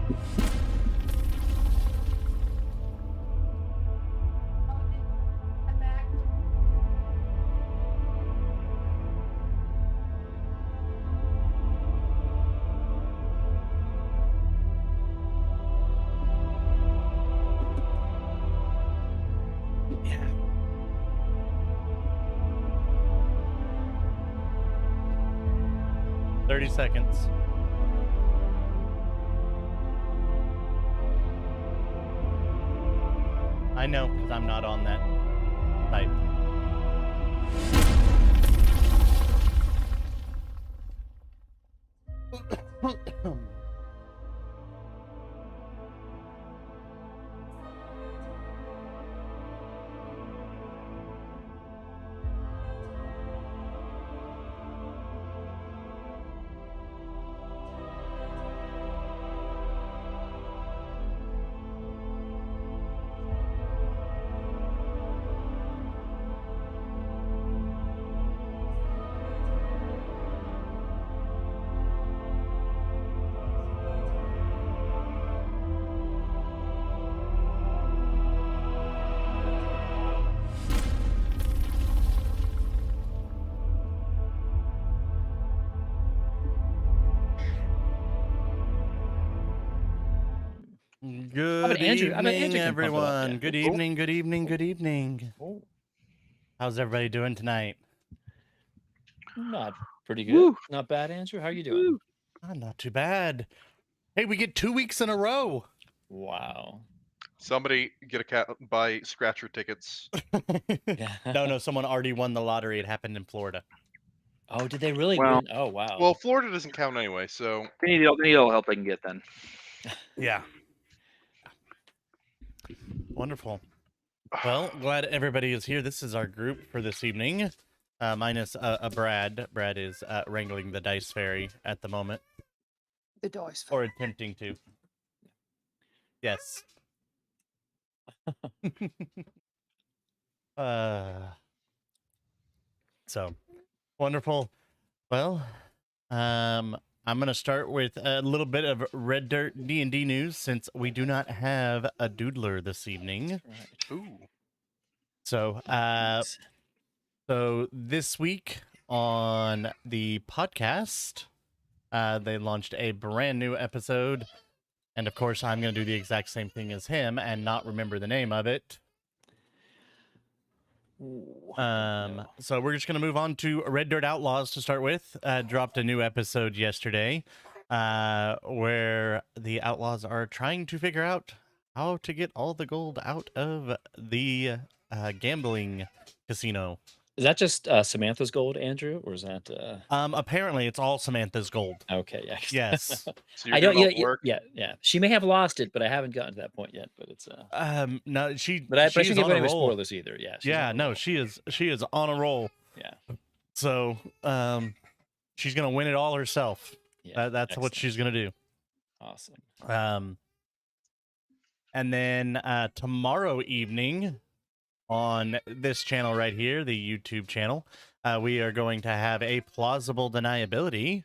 Yeah. "30 seconds. I know, because I'm not on that site. Good evening, everyone. Good evening, good evening, good evening. How's everybody doing tonight? Not pretty good. Woo. Not bad, Andrew. How are you doing? Not too bad. Hey, we get 2 weeks in a row. Wow. Somebody get buy scratcher tickets. No, someone already won the lottery. It happened in Florida. Oh, did they really win? Oh, wow. Well, Florida doesn't count anyway, so they need all help they can get then. Yeah. Wonderful. Well, glad everybody is here. This is our group for this evening, minus Brad. Brad is wrangling the dice fairy at the moment. The dice fairy. Or attempting to. Yes. So, wonderful. Well, I'm going to start with a little bit of Red Dirt D&D news since we do not have a doodler this evening. Ooh. So, so this week on the podcast, they launched a brand new episode. And of course, I'm going to do the exact same thing as him and not remember the name of it. So we're just going to move on to Red Dirt Outlaws to start with. Dropped a new episode yesterday where the Outlaws are trying to figure out how to get all the gold out of the gambling casino. Is that just Samantha's gold, Andrew, or is that? Apparently, it's all Samantha's gold. Okay, yeah. Yes. So I don't. Yeah. She may have lost it, but I haven't gotten to that point yet. But it's. No, she. But I she's shouldn't give on a any roll. spoilers either. Yeah. Yeah. No, she is on a roll. Yeah. So, she's gonna win it all herself. Yeah. That's excellent. what she's gonna do. Awesome. And then tomorrow evening, on this channel right here, the YouTube channel, we are going to have a plausible deniability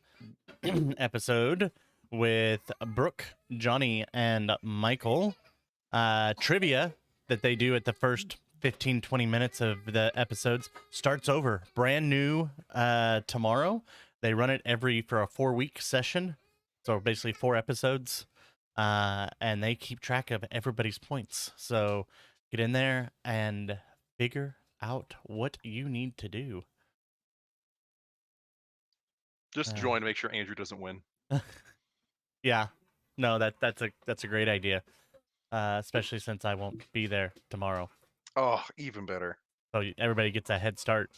episode with Brooke, Johnny, and Michael. Trivia that they do at the first 15-20 minutes of the episodes starts over. Brand new tomorrow. They run it for a 4-week session. So basically 4 episodes. And they keep track of everybody's points. So get in there and figure out what you need to do. Just join to make sure Andrew doesn't win. Yeah. No, that's a great idea. Especially since I won't be there tomorrow. Oh, even better. So everybody gets a head start.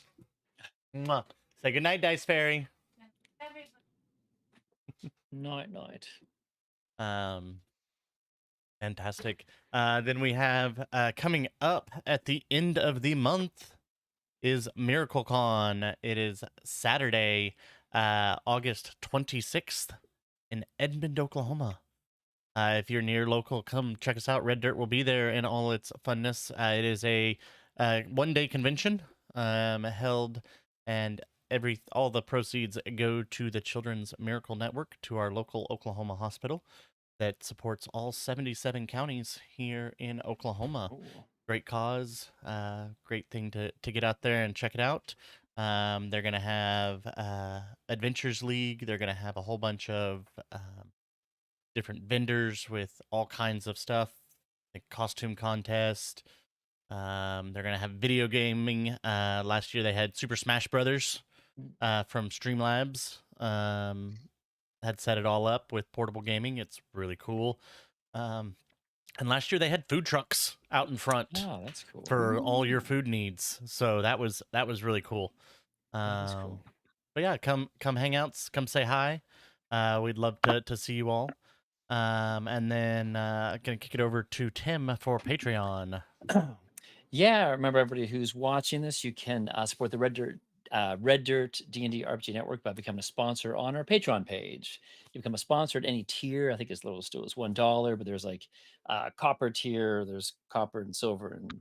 Mwah. Say goodnight, Dice Fairy. Night. Fantastic. Then we have coming up at the end of the month is MiracleCon. It is Saturday, August 26th in Edmond, Oklahoma. If you're near local, come check us out. Red Dirt will be there in all its funness. It is a one-day convention held, and all the proceeds go to the Children's Miracle Network, to our local Oklahoma hospital. that supports all 77 counties here in Oklahoma. Ooh. Great cause, great thing to get out there and check it out. They're gonna have Adventures League. They're gonna have a whole bunch of different vendors with all kinds of stuff, like costume contest. They're gonna have video gaming. Last year they had Super Smash Brothers from Streamlabs. Had set it all up with portable gaming. It's really cool. And last year they had food trucks out in front Oh, that's cool. for all your food needs. So that was really cool. That's cool. But yeah, come hang out, come say hi. We'd love to see you all. And then gonna kick it over to Tim for Patreon. Yeah, remember everybody who's watching this, you can support the Red Dirt D&D RPG Network by becoming a sponsor on our Patreon page. You become a sponsor at any tier. I think as low as still is $1, but there's like copper tier, there's copper and silver and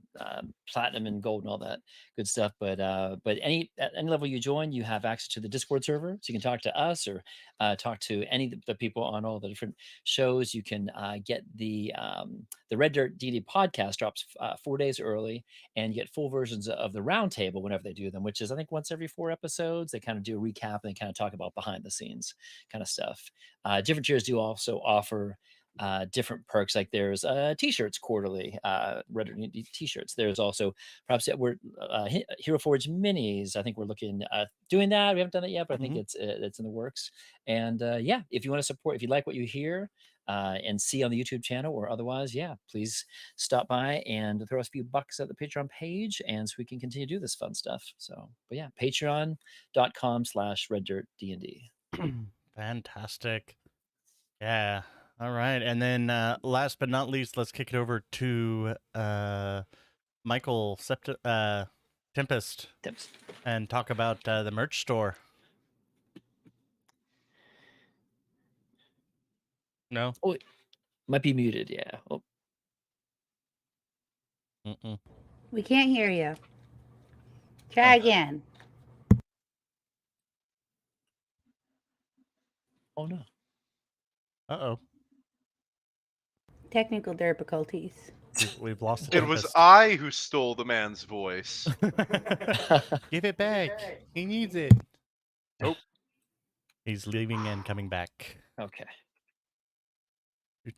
platinum and gold and all that good stuff. But at any level you join, you have access to the Discord server, so you can talk to us or talk to any of the people on all the different shows. You can get the Red Dirt D&D podcast drops 4 days early, and you get full versions of the roundtable whenever they do them, which is I think once every 4 episodes. They kind of do a recap and they kind of talk about behind the scenes kind of stuff. Different tiers do also offer different perks, like there's t-shirts quarterly, Red Dirt t-shirts. There's also perhaps we're Hero Forge minis. I think we're looking doing that. We haven't done it yet, but I think it's in the works. And yeah, if you want to support, if you like what you hear and see on the YouTube channel or otherwise, yeah, please stop by and throw us a few bucks at the Patreon page, and so we can continue to do this fun stuff. So, but yeah, patreon.com/reddirtdnd. Fantastic. Yeah. All right. And then last but not least, let's kick it over to Michael Tempest and talk about the merch store. No? Oh, might be muted. Yeah. Oh. Mm-mm. We can't hear you. Try again. Oh no. Uh-oh. Technical difficulties. We've lost the It was Tempest. I who stole the man's voice. Give it back. He needs it. Nope. He's leaving and coming back. Okay.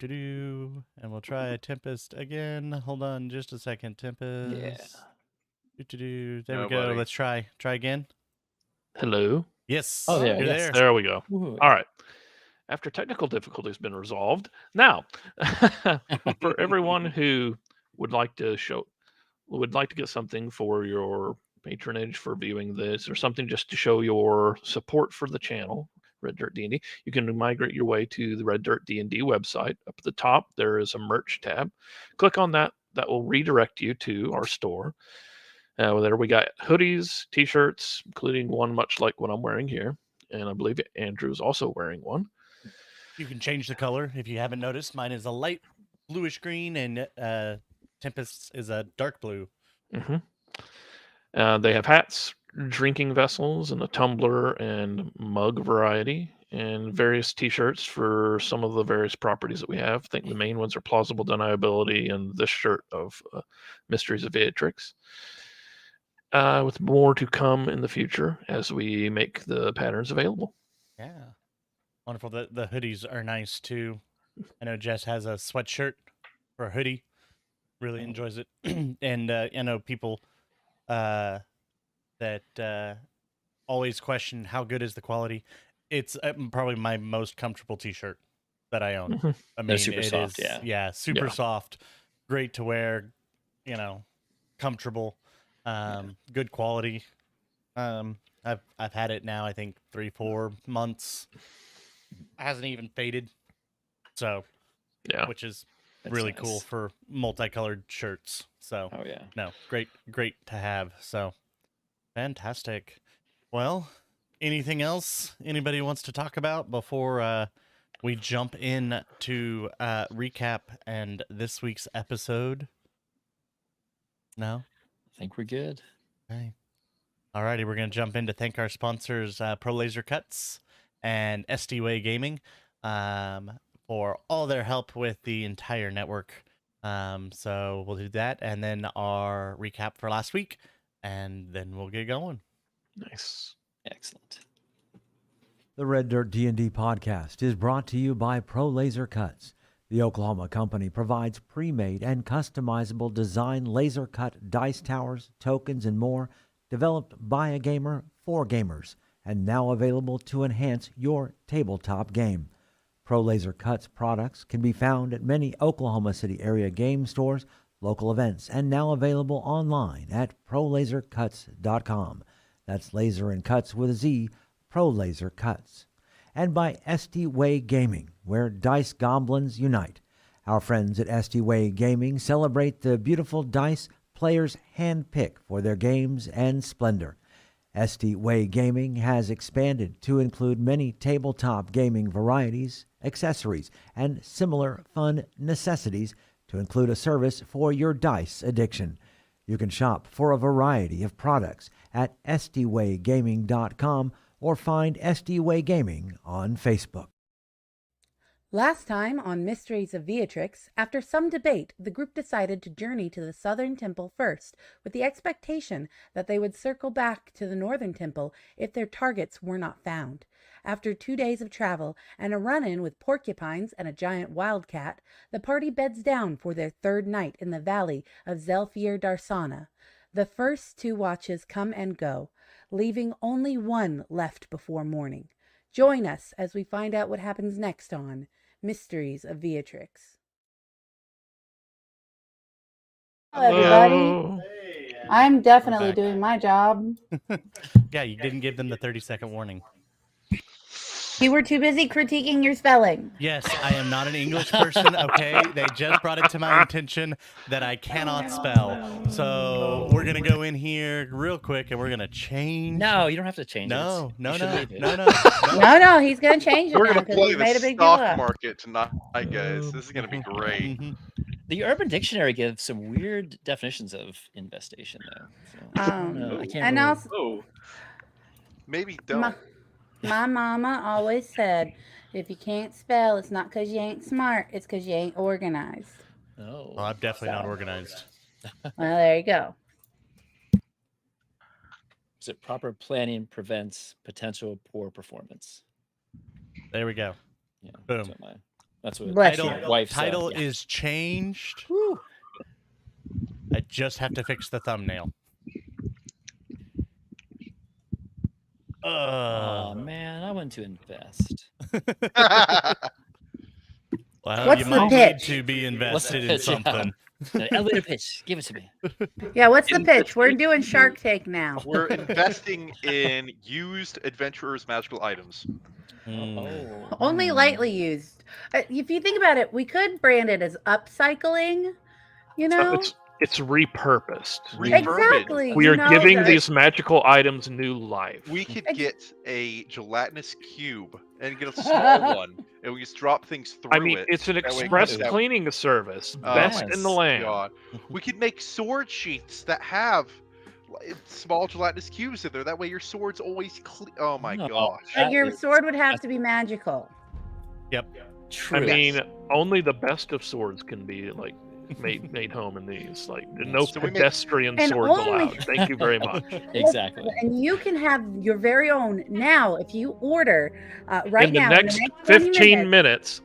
And we'll try Tempest again. Hold on just a second, Tempest. Yeah. There we go. Nobody. Let's try again. Hello. Yes. Oh, there. You're Yes. there. There we go. Ooh. All right. After technical difficulties been resolved, now for everyone who would like to get something for your patronage for viewing this, or something just to show your support for the channel, Red Dirt D&D, you can migrate your way to the Red Dirt D&D website. Up at the top, there is a merch tab. Click on that. That will redirect you to our store. There we got hoodies, t-shirts, including one much like what I'm wearing here. And I believe Andrew's also wearing one. You can change the color if you haven't noticed. Mine is a light bluish green, and Tempest's is a dark blue. Mm-hmm. They have hats, drinking vessels, and a tumbler and mug variety, and various t-shirts for some of the various properties that we have. I think the main ones are Plausible Deniability and this shirt of Mysteries of Vyatryx. With more to come in the future as we make the patterns available. Yeah. Wonderful. The hoodies are nice too. I know Jess has a sweatshirt or a hoodie. Really enjoys it. And I know people that always question how good is the quality. It's probably my most comfortable t-shirt that I own. Mm-hmm. I mean, super it soft, is, yeah. super soft, great to wear, comfortable, good quality. I've had it now, I think 3-4 months. It hasn't even faded. So, Yeah, which is That's really nice. cool for multicolored shirts. So, Oh yeah. no, great to have. So, fantastic. Well, anything else anybody wants to talk about before we jump in to recap and this week's episode? No? I think we're good. Okay. Alrighty, we're going to jump in to thank our sponsors, Pro Laser Cuts and SD Way Gaming. for all their help with the entire network. So we'll do that, and then our recap for last week, and then we'll get going. Nice. Excellent. The Red Dirt D&D podcast is brought to you by Pro Laser Cuts. The Oklahoma company provides pre-made and customizable design laser cut dice towers, tokens, and more, developed by a gamer for gamers, and now available to enhance your tabletop game. Pro Laser Cuts products can be found at many Oklahoma City area game stores, local events, and now available online at prolasercuts.com. That's laser and cuts with a Z, Pro Laser Cuts. And by SD Way Gaming, where dice goblins unite. Our friends at SD Way Gaming celebrate the beautiful dice players handpick for their games and splendor. SD Way Gaming has expanded to include many tabletop gaming varieties, accessories, and similar fun necessities to include a service for your dice addiction. You can shop for a variety of products at sdwaygaming.com or find SD Way Gaming on Facebook. Last time on Mysteries of Vyatryx, after some debate, the group decided to journey to the southern temple first, with the expectation that they would circle back to the northern temple if their targets were not found. After 2 days of travel and a run-in with porcupines and a giant wildcat, the party beds down for their third night in the valley of Zelfir Darsana. The first 2 watches come and go, leaving only one left before morning. Join us as we find out what happens next on Mysteries of Vyatryx. Hello, everybody. I'm definitely back. doing my job. Yeah, you didn't give them the 30-second warning. You were too busy critiquing your spelling. Yes, I am not an English person, okay? They just brought it to my attention that I cannot spell. So we're going to go in here real quick, and we're going to change. No, you don't have to change it. No, You should leave it. no. No, he's going to change it We're now gonna because play he's made a the big deal stock up. market tonight, guys. This is gonna be great. Mhm. The Urban Dictionary gives some weird definitions of infestation, though. So, I don't know. I can't And really... also, Oh, maybe don't. my mama always said, if you can't spell, it's not because you ain't smart, it's because you ain't organized. Oh. Well, I'm definitely not organized. Well, there you go. Is it proper planning prevents potential poor performance? There we go. Yeah. Boom. That's what Bless my you. wife said. Title Yeah. is changed. I just have to fix the thumbnail. Oh man, I want to invest. Well, What's you the might pitch? need to be What's the invested in pitch? Yeah. something. No, elevator pitch. Give it to me. Yeah, what's the pitch? We're doing Shark Tank now. We're investing in used adventurers' magical items. Oh. Only lightly used. If you think about it, we could brand it as upcycling, you know? It's repurposed. Exactly. We you are know, giving the- these magical items new life. We could get a gelatinous cube and get a small one, and we just drop things through I mean, it. it's an That way express that- cleaning service, Oh best my in the land. God. We could make sword sheaths that have small gelatinous cubes in there. That way your sword's always clean. Oh my No. gosh. But your sword would have to be magical. True. I mean, only the best of swords can be like made home in these. Like no So we make- pedestrian And swords only- allowed. Thank you very much. Exactly. And you can have your very own now if you order right in the now. next in the next 20 15 minutes.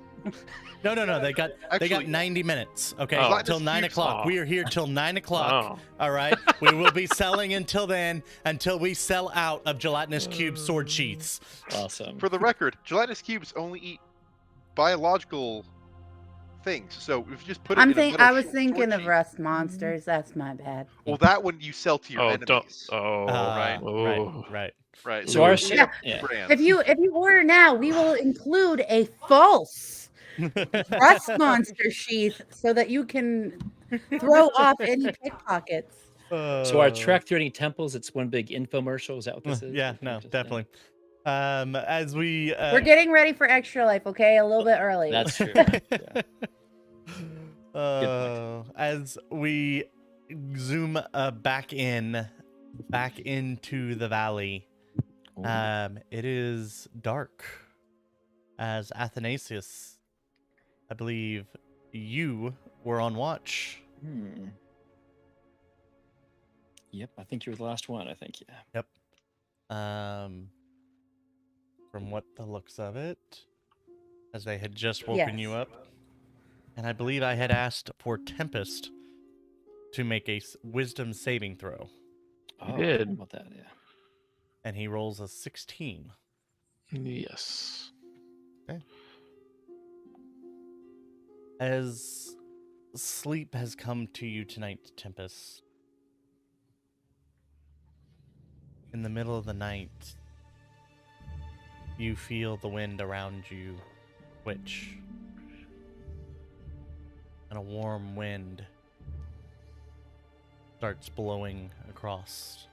No. They got Actually- 90 minutes. Okay, Oh. till 9 o'clock. Oh. We are here till 9 o'clock. Oh. All right. We will be selling until then, until we sell out of gelatinous cube sword sheaths. Awesome. For the record, gelatinous cubes only eat biological things. So if you just put it in a metal I was sword thinking of sheath- rust monsters. That's my bad. Well, that one you sell to your Oh, don't. enemies. Oh, right. Right. Right. So our we ship- have yeah. brands. If you order now, we will include a false rust monster sheath so that you can throw off any pickpockets. So our trek through any temples, it's one big infomercial. Is that what this is? Yeah, no, definitely. As we We're getting ready for Extra Life, okay? A little bit early. That's true. Yeah. as we zoom back into the valley, it is dark as Athanasius I believe you were on watch. Yep, I think you're the last one. I think, yeah. Yep. From what the looks of it, as they had just woken you Yes. up. And I believe I had asked for Tempest to make a wisdom saving throw. Oh, did. how about that? Yeah. And he rolls a 16. Yes. As sleep has come to you tonight, Tempest, in the middle of the night, you feel the wind around you twitch. And a warm wind starts blowing across.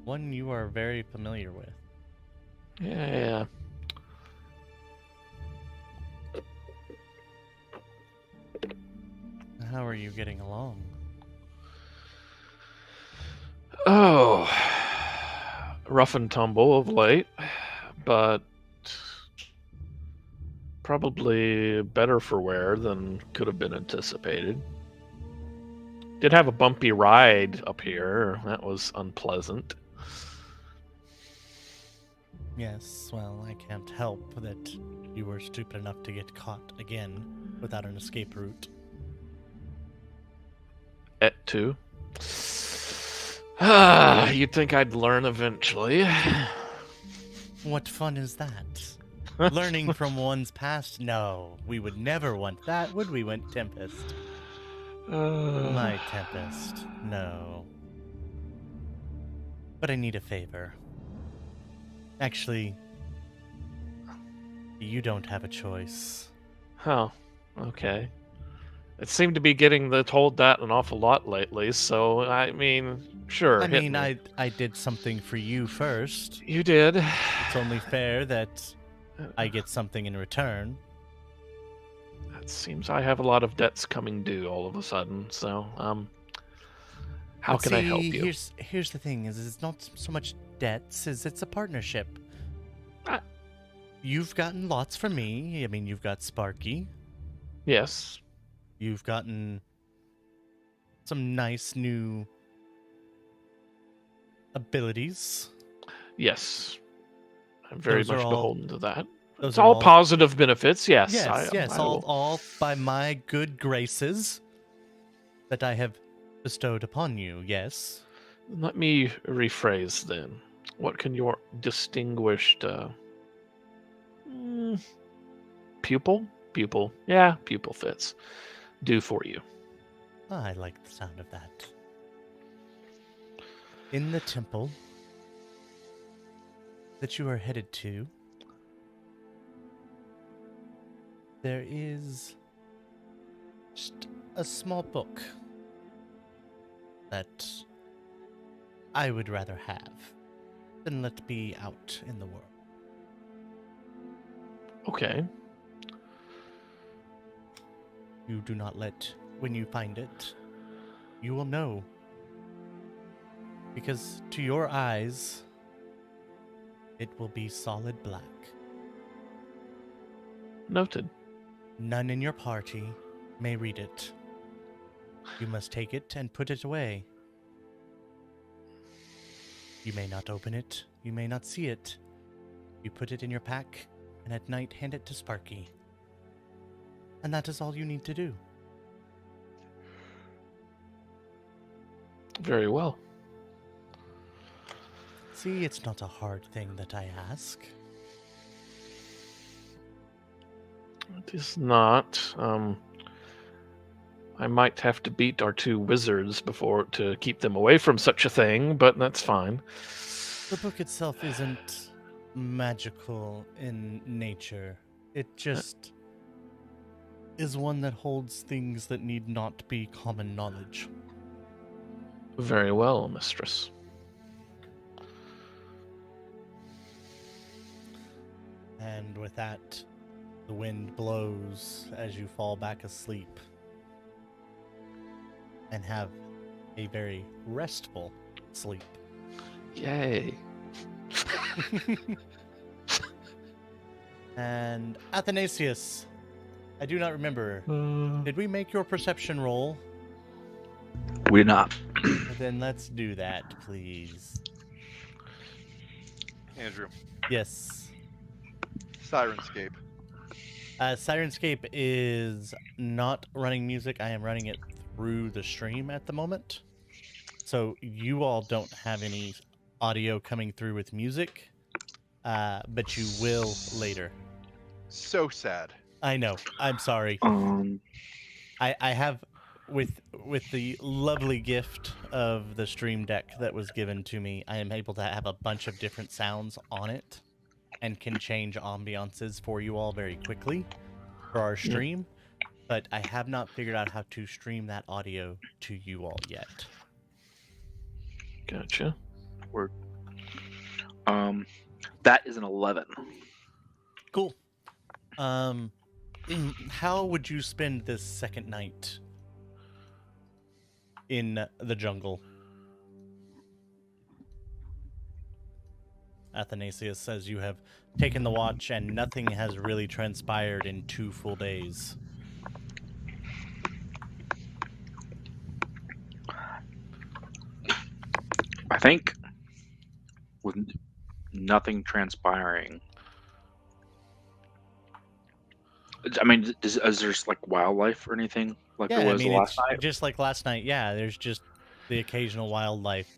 One you are very familiar with. Yeah. How are you getting along? Oh, rough and tumble of late, but probably better for wear than could have been anticipated. Did have a bumpy ride up here. That was unpleasant. Yes, well, I can't help that you were stupid enough to get caught again without an escape route. Et tu. You'd think I'd learn eventually. What fun is that? Learning from one's past? No, we would never want that, would we, Tempest? My Tempest, no. But I need a favor. Actually, you don't have a choice. Oh, okay. It seemed to be getting told that an awful lot lately, so, I mean, sure, I hit mean, me. I did something for you first. You did. It's only fair that I get something in return. It seems I have a lot of debts coming due all of a sudden, so, how But can I help see, you? Here's the thing, is it's not so much debts, it's a partnership. Ah. You've gotten lots from me. I mean, you've got Sparky. Yes. You've gotten some nice new abilities. Yes. I'm very Those are much all- beholden to that. Those It's are all positive benefits, yes. Yes, I will- all by my good graces that I have bestowed upon you, yes. Let me rephrase then. What can your distinguished pupil? Pupil. Yeah, pupil fits. Do for you. I like the sound of that. In the temple that you are headed to, there is just a small book that I would rather have than let be out in the world. Okay. You do not let, when you find it, you will know. Because to your eyes, it will be solid black. Noted. None in your party may read it. You must take it and put it away. You may not open it, you may not see it. You put it in your pack, and at night hand it to Sparky. And that is all you need to do. Very well. See, it's not a hard thing that I ask. It is not. I might have to beat our two wizards before to keep them away from such a thing, but that's fine. The book itself isn't magical in nature. It just is one that holds things that need not be common knowledge. Very well, mistress. And with that, the wind blows as you fall back asleep and have a very restful sleep. Yay. And Athanasius, I do not remember. Did we make your perception roll? We're not. Then let's do that, please. Andrew, Yes. Syrinscape. Syrinscape is not running music. I am running it through the stream at the moment. So you all don't have any audio coming through with music, but you will later. So sad. I know. I'm sorry. I have with the lovely gift of the stream deck that was given to me, I am able to have a bunch of different sounds on it and can change ambiances for you all very quickly for our stream, but I have not figured out how to stream that audio to you all yet. Gotcha. That is an 11. Cool. How would you spend this second night in the jungle? Athanasius says you have taken the watch and nothing has really transpired in 2 full days. I think with nothing transpiring. I mean, is there like wildlife or anything like there was last night? Just like last night. Yeah, there's just the occasional wildlife.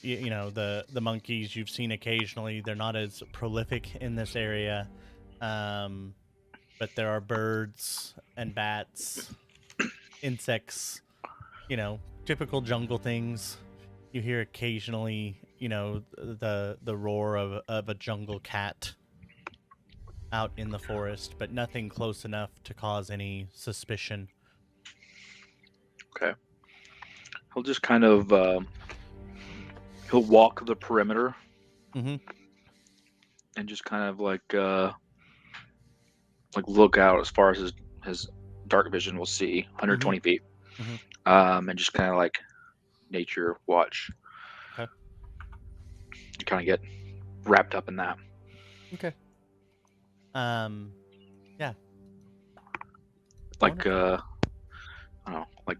You know, the monkeys you've seen occasionally. They're not as prolific in this area, but there are birds and bats, insects. You know, typical jungle things. You hear occasionally, you know, the roar of a jungle cat out in the forest, but nothing close enough to cause any suspicion. Okay. He'll just kind of he'll walk the perimeter and just kind of like look out as far as his dark vision will see 120 feet, and just kind of like nature watch. Okay. You kind of get wrapped up in that. Okay. Yeah. Like I don't know, like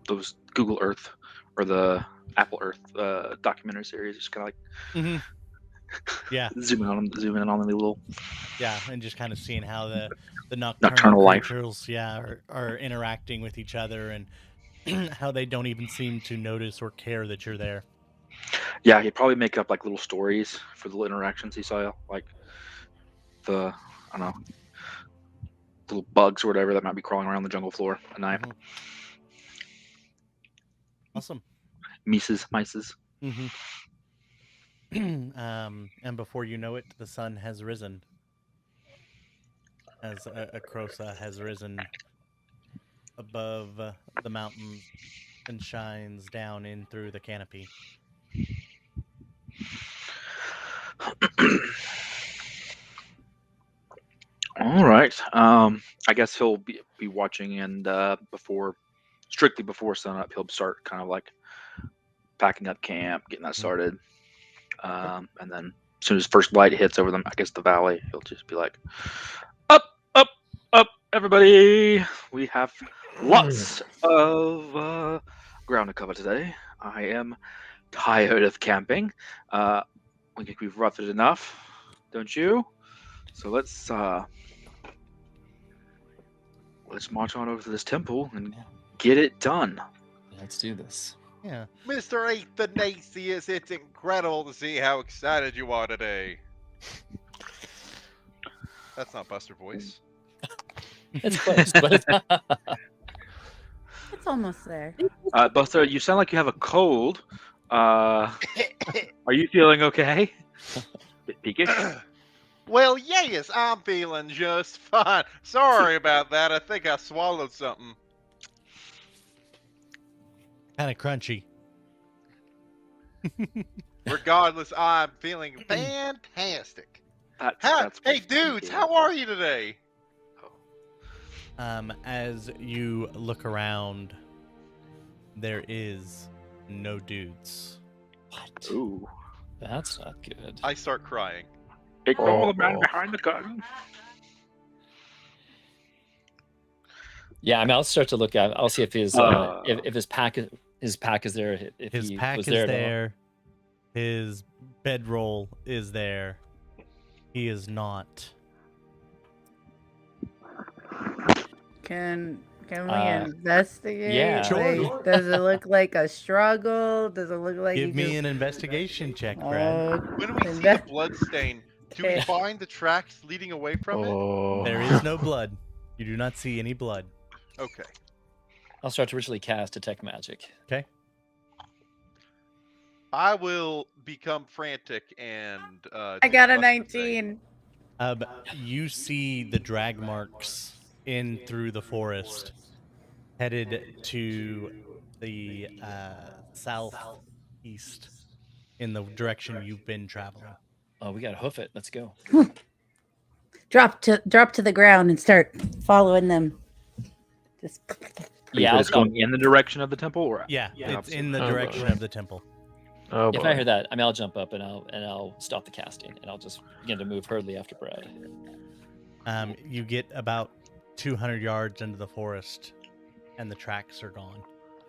those Google Earth or the Apple Earth documentary series, just kind of like yeah, zoom in on the little and just kind of seeing how the nocturnal life creatures are interacting with each other and how they don't even seem to notice or care that you're there. Yeah, he'd probably make up like little stories for the little interactions he saw, like the I don't know, little bugs or whatever that might be crawling around the jungle floor at night. Awesome. Mices. And before you know it, the sun has risen. As a Crosa has risen above the mountains and shines down in through the canopy. All right. I guess he'll be watching, and strictly before sunup, he'll start kind of like packing up camp, getting that started. And then as soon as first light hits over them, I guess the valley, he'll just be like, up, everybody. We have lots of ground to cover today. I am tired of camping. We think we've roughed it enough, don't you? So let's march on over to this temple and get it done. Let's do this. Yeah. Mr. Athanasius, it's incredible to see how excited you are today. That's not Buster voice. It's close, but it's It's almost there. Buster, you sound like you have a cold. Are you feeling okay? Bit peakish? Well, yes, I'm feeling just fine. Sorry about that. I think I swallowed something. Kind of crunchy. Regardless, I'm feeling fantastic. That's Hey, dudes, how are you today? As you look around, there is no dudes. what? Ooh. That's not good. I start crying. Ignore the man behind the curtain. Yeah, I mean, I'll start to look at. I'll see if his if his pack is there. If His he pack was is there. there. His bedroll is there. He is not. Can we Uh, investigate? yeah. Sure. Like, does it look like a struggle? Does it look like Give he me just... an investigation check, Brad. When we see the blood stain, do we find the tracks leading away from it? Oh, There is no blood. You do not see any blood. Okay. I'll start to ritually cast detect magic. Okay. I will become frantic and. I got a do the thing. 19. You see the drag marks in through the forest, headed to the southeast in the direction you've been traveling. Oh, we gotta hoof it. Let's go. Drop to the ground and start following them. Just Yeah, I'll it's stop. going in the direction of the temple, or Yeah, it's opposite? in the Oh, direction boy. of the temple. oh If boy. I hear that, I mean, I'll jump up and I'll stop the casting and I'll just begin to move hurriedly after Brad. You get about 200 yards into the forest, and the tracks are gone.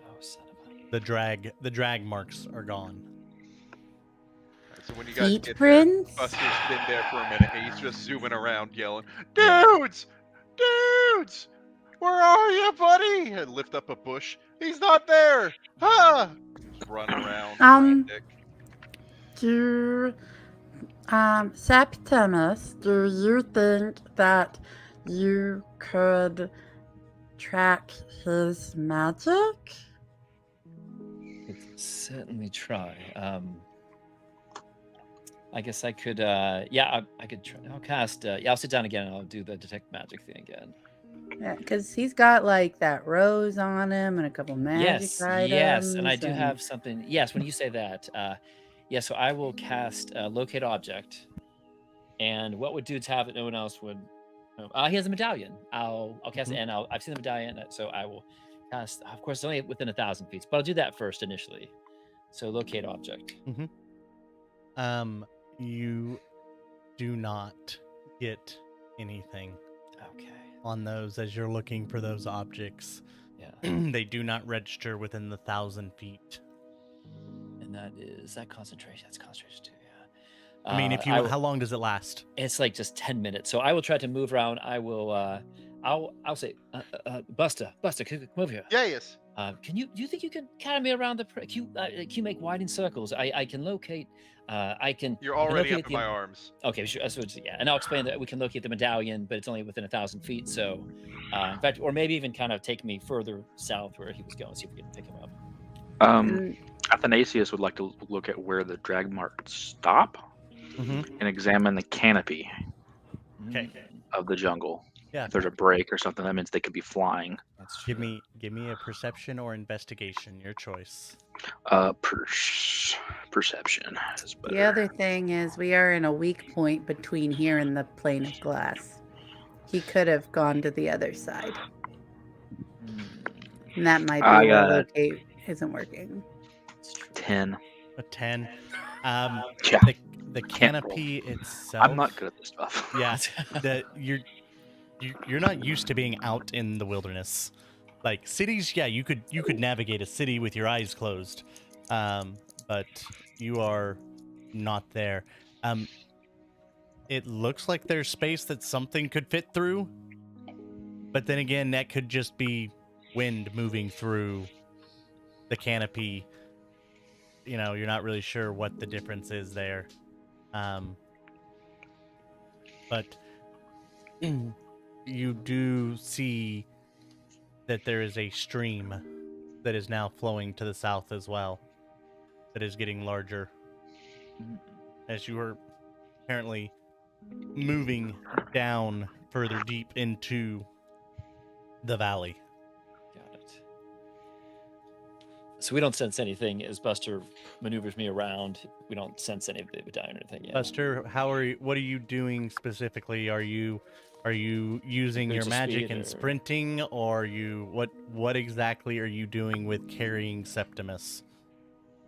Oh, son of a... The drag marks are gone. So when you guys feet get there, prints. Buster's been there for a minute and he's just zooming around yelling, "Dudes! Dudes! Where are you, buddy?" And lift up a bush. He's not there! Ah! Just run around. frantic. Do Septimus, do you think that you could track his magic? Could certainly try. I guess I could. Yeah, I could try. I'll cast. Yeah, I'll sit down again and I'll do the detect magic thing again. Yeah, because he's got like that rose on him and a couple magic Yes, items. yes, and I do have something. Yes, when you say that, yeah. So I will cast locate object, and what would dudes have that no one else would? He has a medallion. I'll cast it, and I've seen the medallion, so I will cast. Of course, it's only within 1,000 feet, but I'll do that first initially. So locate object. You do not get anything Okay. on those as you're looking for those objects. Yeah. They do not register within the 1,000 feet. And that concentration. That's concentration too. Yeah. I mean, if you, how long does it last? It's like just 10 minutes. So I will try to move around. I will. I'll say, Buster, come over here. Yeah, yes. Do you think you can carry me around the? Can you make winding circles? I can locate. I can. You're I can already locate up in my arms. Okay, sure. So yeah, and I'll explain that we can locate the medallion, but it's only within 1,000 feet. So, in fact, or maybe even kind of take me further south where he was going. See if we can pick him up. Athanasius would like to look at where the drag marks stop and examine the canopy of the jungle. Yeah. If there's a break or something, that means they could be flying. That's true. Give me a perception or investigation, your choice. Perception is better. The other thing is we are in a weak point between here and the plane of glass. He could have gone to the other side. And that might be where locate isn't working. 10. A 10. Yeah. The canopy itself. I'm not good at this stuff. Yeah. You're not used to being out in the wilderness. Like cities, yeah, you could navigate a city with your eyes closed. But you are not there. It looks like there's space that something could fit through. But then again, that could just be wind moving through the canopy. You know, you're not really sure what the difference is there. But you do see that there is a stream that is now flowing to the south as well, that is getting larger as you are apparently moving down further deep into the valley. Got it. So we don't sense anything as Buster maneuvers me around. We don't sense any of the medallion or anything yet. Buster, what are you doing specifically? Are you using your Boots of magic speed and or- sprinting, or what exactly are you doing with carrying Septimus?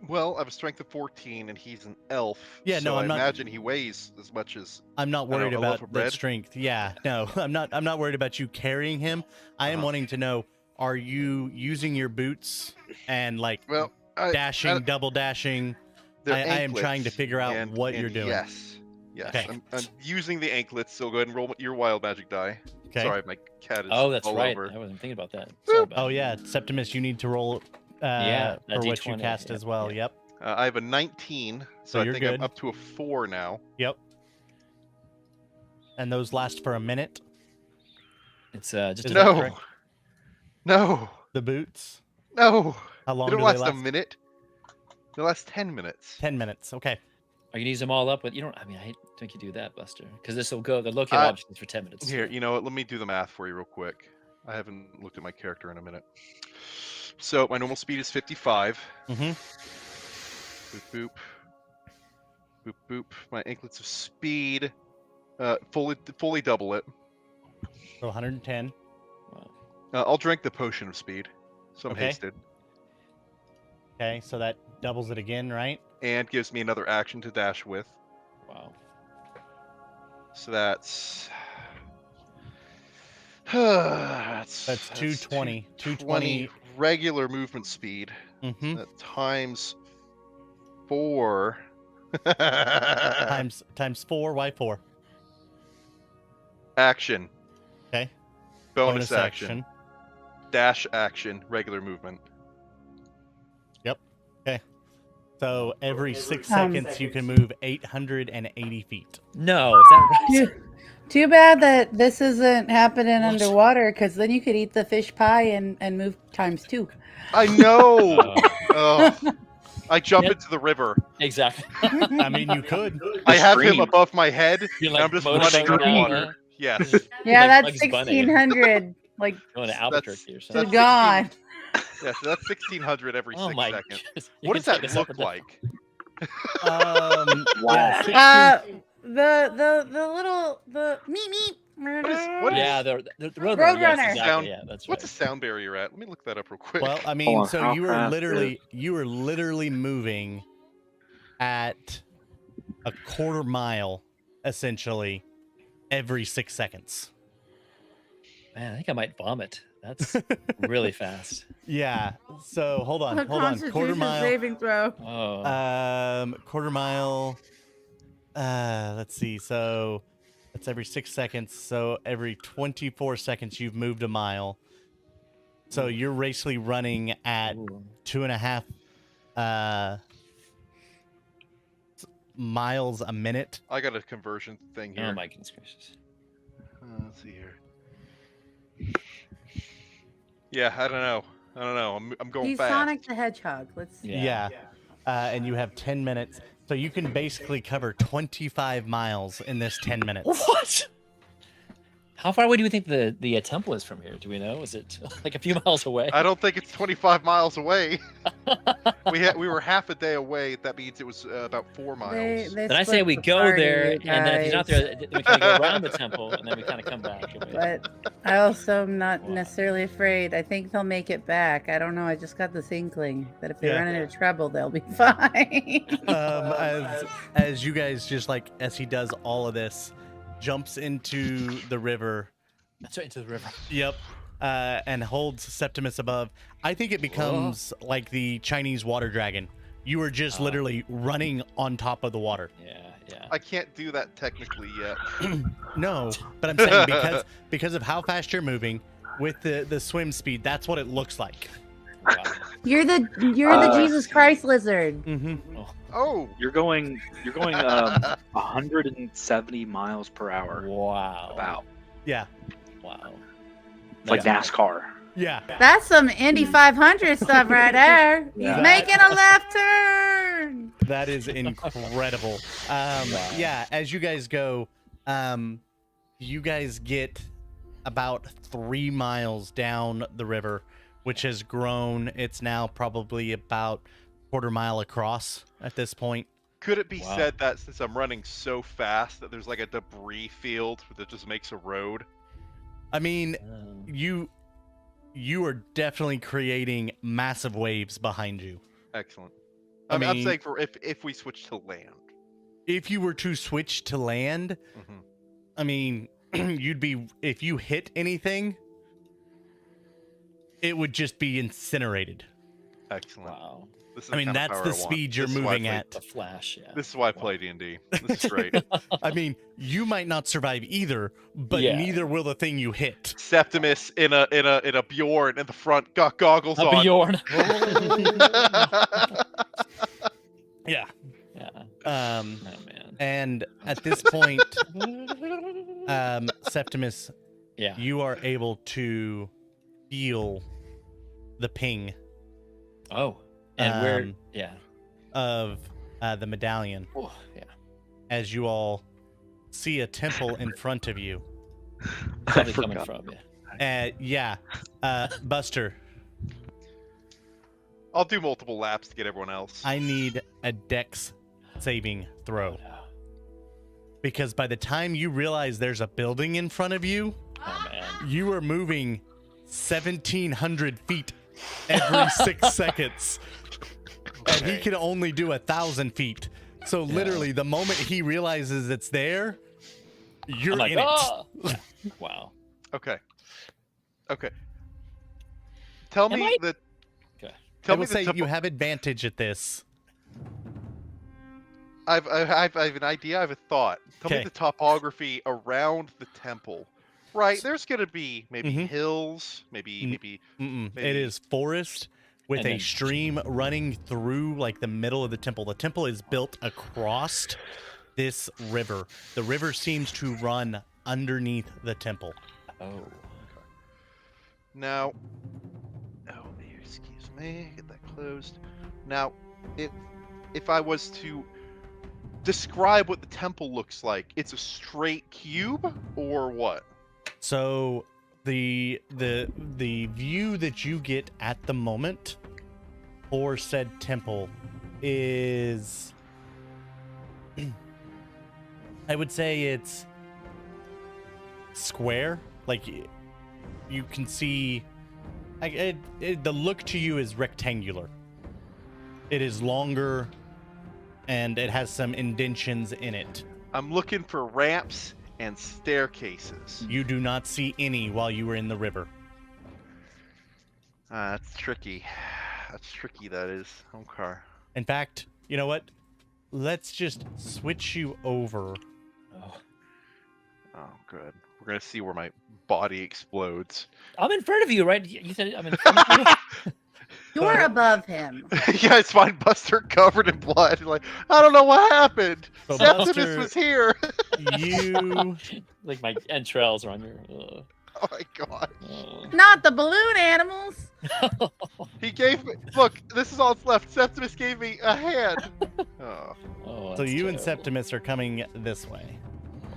Well, I have a strength of 14, and he's an elf. Yeah, so no, I I'm not. imagine he weighs as much as. I'm not I don't know, worried a loaf about of that bread? strength. Yeah, no, I'm not. I'm not worried about you carrying him. I am Uh-huh. wanting to know: are you using your boots and like Well, dashing, double dashing? they're I am trying to anklets, figure out and, what and you're doing. Yes, Okay. I'm using the anklets. So go ahead and roll your wild magic die. Okay. Sorry, my cat is Oh, that's all right. over. I wasn't thinking about that. Sorry about Oh yeah, Septimus, you need to roll Yeah, a for what you D20, cast yep, as well. yep. Yep. I have a 19, So so I you're think good. I'm up to a 4 now. Yep. And those last for a minute. It's just Is a that No, correct? no, The boots. no. How long They don't do they last last? a minute. They last 10 minutes. 10 minutes. Okay. Are you gonna use them all up with? You don't. I mean, I hate to make you do that, Buster, because this will go. The locate Uh, object is for 10 minutes. Here, you know what? Let me do the math for you real quick. I haven't looked at my character in a minute. So my normal speed is 55. Mm-hmm. Boop boop. Boop boop. My anklets of speed, fully double it. So 110. Wow. I'll drink the potion of speed, so I'm Okay. hasted, Okay, so that doubles it again, right? and gives me another action to dash with. Wow. So that's that's 220. 220 regular movement speed. Mm-hmm. Times 4. Times 4. Why 4? Action. Okay. Bonus action. Dash action. Regular movement. Yep. Okay. So every 6 seconds you can move 880 feet. No, is that right? Too bad that this isn't happening underwater, because then you could eat the fish pie and move times 2. I know. Oh. I jump Yep. into the river. Exactly. I mean, you could. I have him stream. above my head. You're and I'm just running motorboating down, underwater. huh? Yes. Yeah, Like that's Bugs Bunny. 1600. Like, Going to That's- Albuquerque or that's something. gone. Yeah, so that's 1600 every Oh 6 my seconds. goodness. You What can does take that us up look and down. like? Yeah, 16 The little meep. What is- Yeah, the Roadrunner. Roadrunner. Yes, exactly. Sound- Yeah, that's right. What's the sound barrier at? Let me look that up real quick. Well, I mean, on, so how you were fast literally moving at a quarter mile, essentially, every 6 seconds. Man, I think I might vomit. That's really fast. Yeah. So hold on. Quarter Constitution mile. saving throw. Oh. Quarter mile. Let's see. So that's every 6 seconds. So every 24 seconds, you've moved a mile. So you're basically running at Ooh. 2.5 miles a minute. I got a conversion thing here. Oh my goodness gracious. Let's see here. Yeah, I don't know. I'm going He's fast. Sonic the Hedgehog. Let's see. Yeah. And you have 10 minutes. So you can basically cover 25 miles in this 10 minutes. What? How far away do you think the temple is from here? Do we know? Is it like a few miles away? I don't think it's 25 miles away. we were half a day away. That means it was about 4 miles. Then I say we go there, and then if he's not there, then we kind of go around the temple, and then we kind of come back. But I also am not necessarily afraid. I think they'll make it back. I don't know. I just got this inkling that if they Yeah. run into trouble, they'll be fine. As you guys just like, as he does all of this, jumps into the river. That's right, into the river. Yep. And holds Septimus above. I think it becomes like the Chinese water dragon. You are just literally running on top of the water. Yeah. I can't do that technically yet. No, but I'm saying because of how fast you're moving with the swim speed, that's what it looks like. Wow. You're the Jesus Christ lizard. Mm-hmm. Oh, You're going 170 miles per hour. Wow. About. Yeah. Wow. It's like That's- NASCAR. Yeah. That's some Indy 500 stuff right there. He's Yeah. making a left turn. That is incredible. Yeah, as you guys go, you guys get about 3 miles down the river, which has grown. It's now probably about quarter mile across at this point. could it be Wow. said that since I'm running so fast that there's like a debris field that just makes a road? I mean, Um, you are definitely creating massive waves behind you. Excellent. I'm mean, saying for if we switch to land. if you were to switch to land, Mhm. I mean, you'd be, if you hit anything, it would just be incinerated. Excellent. Wow. This is I mean, kind of that's power the I want. speed you're This is why I moving play- at. The Flash, yeah. This is why I Wow. play D&D. This is great. I mean, you might not survive either, but Yeah. neither will the thing you hit. Septimus in a Bjorn in the front, got goggles A on. Bjorn. Yeah. Yeah. Oh Oh man. And at this point, Septimus, Yeah. you are able to feel the ping Oh. And where? Um, Yeah. of the medallion Oh, yeah. as you all see a temple in front of you. Probably coming from you. Buster, I'll do multiple laps to get everyone else. I need a dex saving throw. Oh, no. Because by the time you realize there's a building in front of you, Oh man. you are moving 1,700 feet every 6 seconds. And he Okay. can only do 1,000 feet. So literally, the moment he realizes it's there, you're I'm like, in oh! Yeah. Wow. Okay. Okay. Tell Am me I- that. Okay. I Tell will me the say temple. you have advantage at this. I've an idea. I have a thought. Tell me Okay. the topography around the temple. Right. There's gonna be maybe Mhm. hills. Maybe Mm. maybe. Mm-mm. Maybe- It is forest with And a then- stream running through like the middle of the temple. The temple is built across this river. The river seems to run underneath the temple. Oh. Now. Oh, excuse me. Get that closed. Now, if I was to describe what the temple looks like, it's a straight cube or what? So the view that you get at the moment for said temple is I would say it's square. Like you can see the look to you is rectangular. It is longer and it has some indentions in it. I'm looking for ramps and staircases. You do not see any while you were in the river. That's tricky. That's tricky, that is. Okay. In fact, you know what? Let's just switch you over. Oh. Oh, good. We're going to see where my body explodes. I'm in front of you, right? You said I'm in front of you. You're above him. You guys find Buster covered in blood. Like, I don't know what happened. So Septimus Buster- was here. You Like my entrails are on your. Oh my god. Not the balloon animals. He gave me. Look, this is all that's left. Septimus gave me a hand. Oh. Oh, so that's you and terrible. Septimus are coming this way.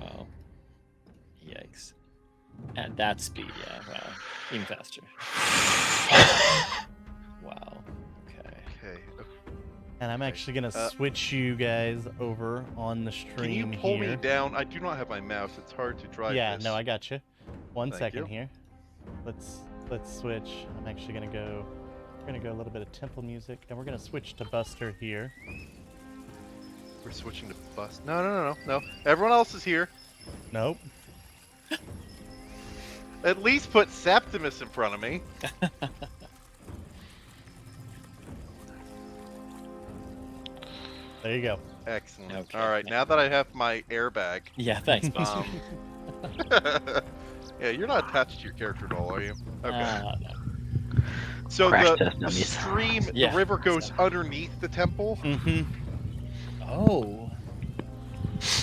Wow. Yikes. At that speed, yeah. Wow. Even faster. Wow. Okay. Okay. And I'm Okay. actually gonna switch you guys over on the stream Can you pull here. me down? I do not have my mouse. It's hard to drive Yeah, this. no, I got you. One Thank second you. here. Let's switch. I'm actually gonna go. We're gonna go a little bit of temple music, and we're gonna switch to Buster here. We're switching to bus. No. Everyone else is here. Nope. At least put Septimus in front of me. There you go. Excellent. Okay, All right, yeah. now that I have my airbag. Yeah, thanks, boss. Yeah, you're not attached to your character at all, are you? Okay. No. So Crash the test dummies. stream, Yeah. the river goes underneath the temple. Mm-hmm. Oh.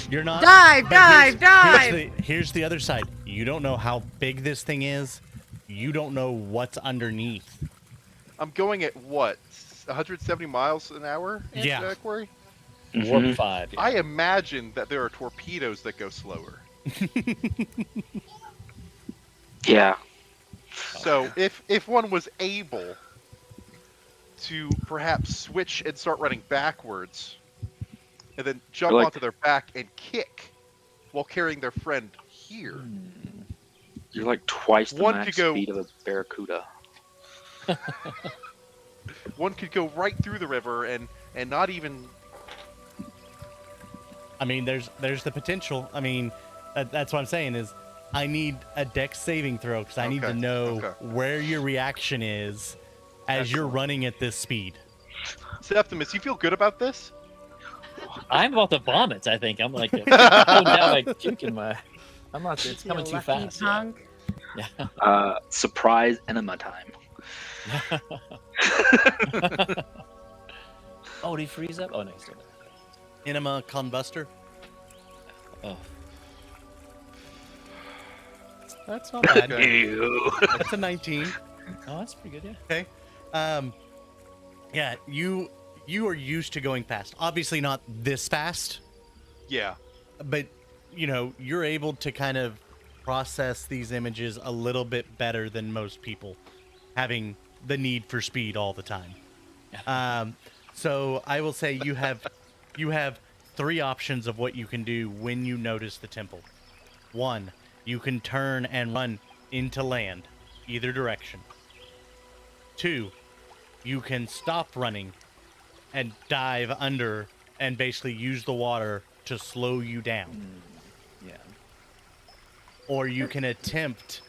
You're not. Dive, but dive, dive. Here's the other side. You don't know how big this thing is. You don't know what's underneath. I'm going at what? 170 miles an hour? Yeah. Query? Warp Mhm. 5. Yeah. I imagine that there are torpedoes that go slower. Yeah. So if one was able to perhaps switch and start running backwards, and then jump like- onto their back and kick while carrying their friend here, You're like twice the One max could go- speed of a barracuda. one could go right through the river and and not even. I mean, there's the potential. I mean, that's what I'm saying is I need a dex saving throw because I need to Okay, know okay. where your reaction is as you're Excellent. running at this speed. Septimus, you feel good about this? I'm about to vomit. I think I'm like going down, like puking my. I'm not. It's You coming too lucky fast. Yeah. punk. Surprise enema time. Oh, did he freeze up? Oh no, he's still there. Enema Conbuster. Oh, That's not bad. Okay. Ew. It's a 19. oh, that's pretty good. Okay. Yeah, you are used to going fast. Obviously not this fast, Yeah. but you're able to kind of process these images a little bit better than most people, having the need for speed all the time. So I will say you have 3 options of what you can do when you notice the temple. 1, you can turn and run into land, either direction. 2, you can stop running and dive under and basically use the water to slow you down. Yeah. Or you can attempt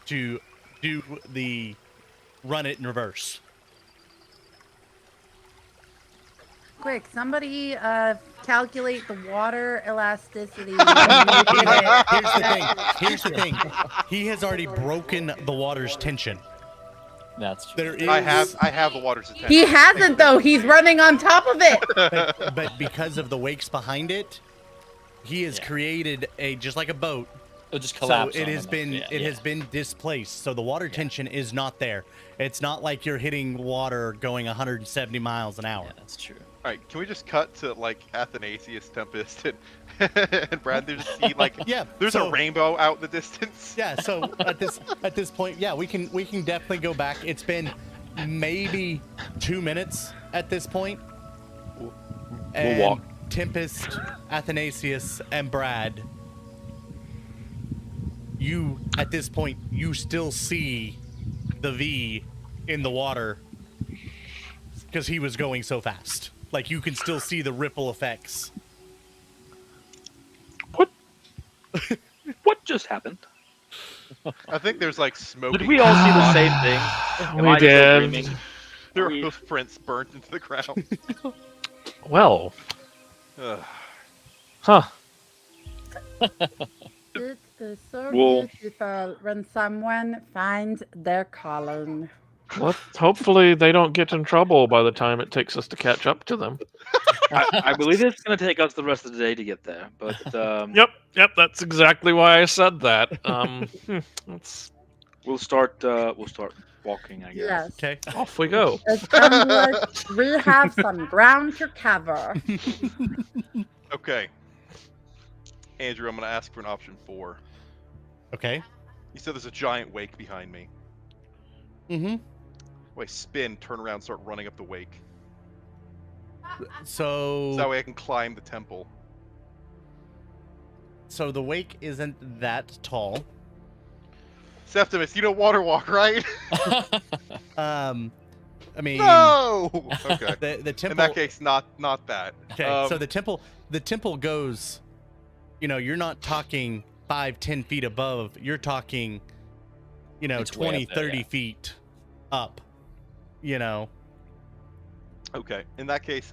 to do the run it in reverse. Quick, somebody calculate the water elasticity. Here's the thing. He has already broken the water's tension. That's true. There is, I have the water's attention. He hasn't though. He's running on top of it. but because of the wakes behind it, he has created just like a boat. It'll just So collapse. it on has him. been Yeah, it yeah. has been displaced. So the water tension is not there. It's not like you're hitting water going 170 miles an hour. Yeah, that's true. All right, can we just cut to like Athanasius, Tempest, and Brad? There's see like Yeah, there's so- a rainbow out in the distance. Yeah, so at this point, yeah, we can definitely go back. It's been maybe 2 minutes at this point. And walk. Tempest, Athanasius, and Brad, you at this point you still see the V in the water because he was going so fast. Like you can still see the ripple effects. What just happened? I think there's like smoke. Did we all see the same thing? Am We I still did. dreaming? Their we- hoof prints burnt into the ground. Well, Ugh. huh. It is so Well- beautiful when someone finds their calling. Hopefully they don't get in trouble by the time it takes us to catch up to them. I believe it's going to take us the rest of the day to get there, but Yep, that's exactly why I said that. It's we'll start walking, I guess. Yes. Okay. off we go. It sounds like we have some ground to cover. Okay. Andrew, I'm gonna ask for an option 4. Okay. You said there's a giant wake behind me. Mm-hmm. Wait, spin, turn around, start running up the wake. So So that way I can climb the temple. So the wake isn't that tall. Septimus, you know water walk, right? I mean, No. Okay. the temple. In that case, not that. Okay, so the temple goes. You're not talking 5-10 feet above. You're talking, It's way 20, up there, 30 yeah. feet up. Okay. In that case,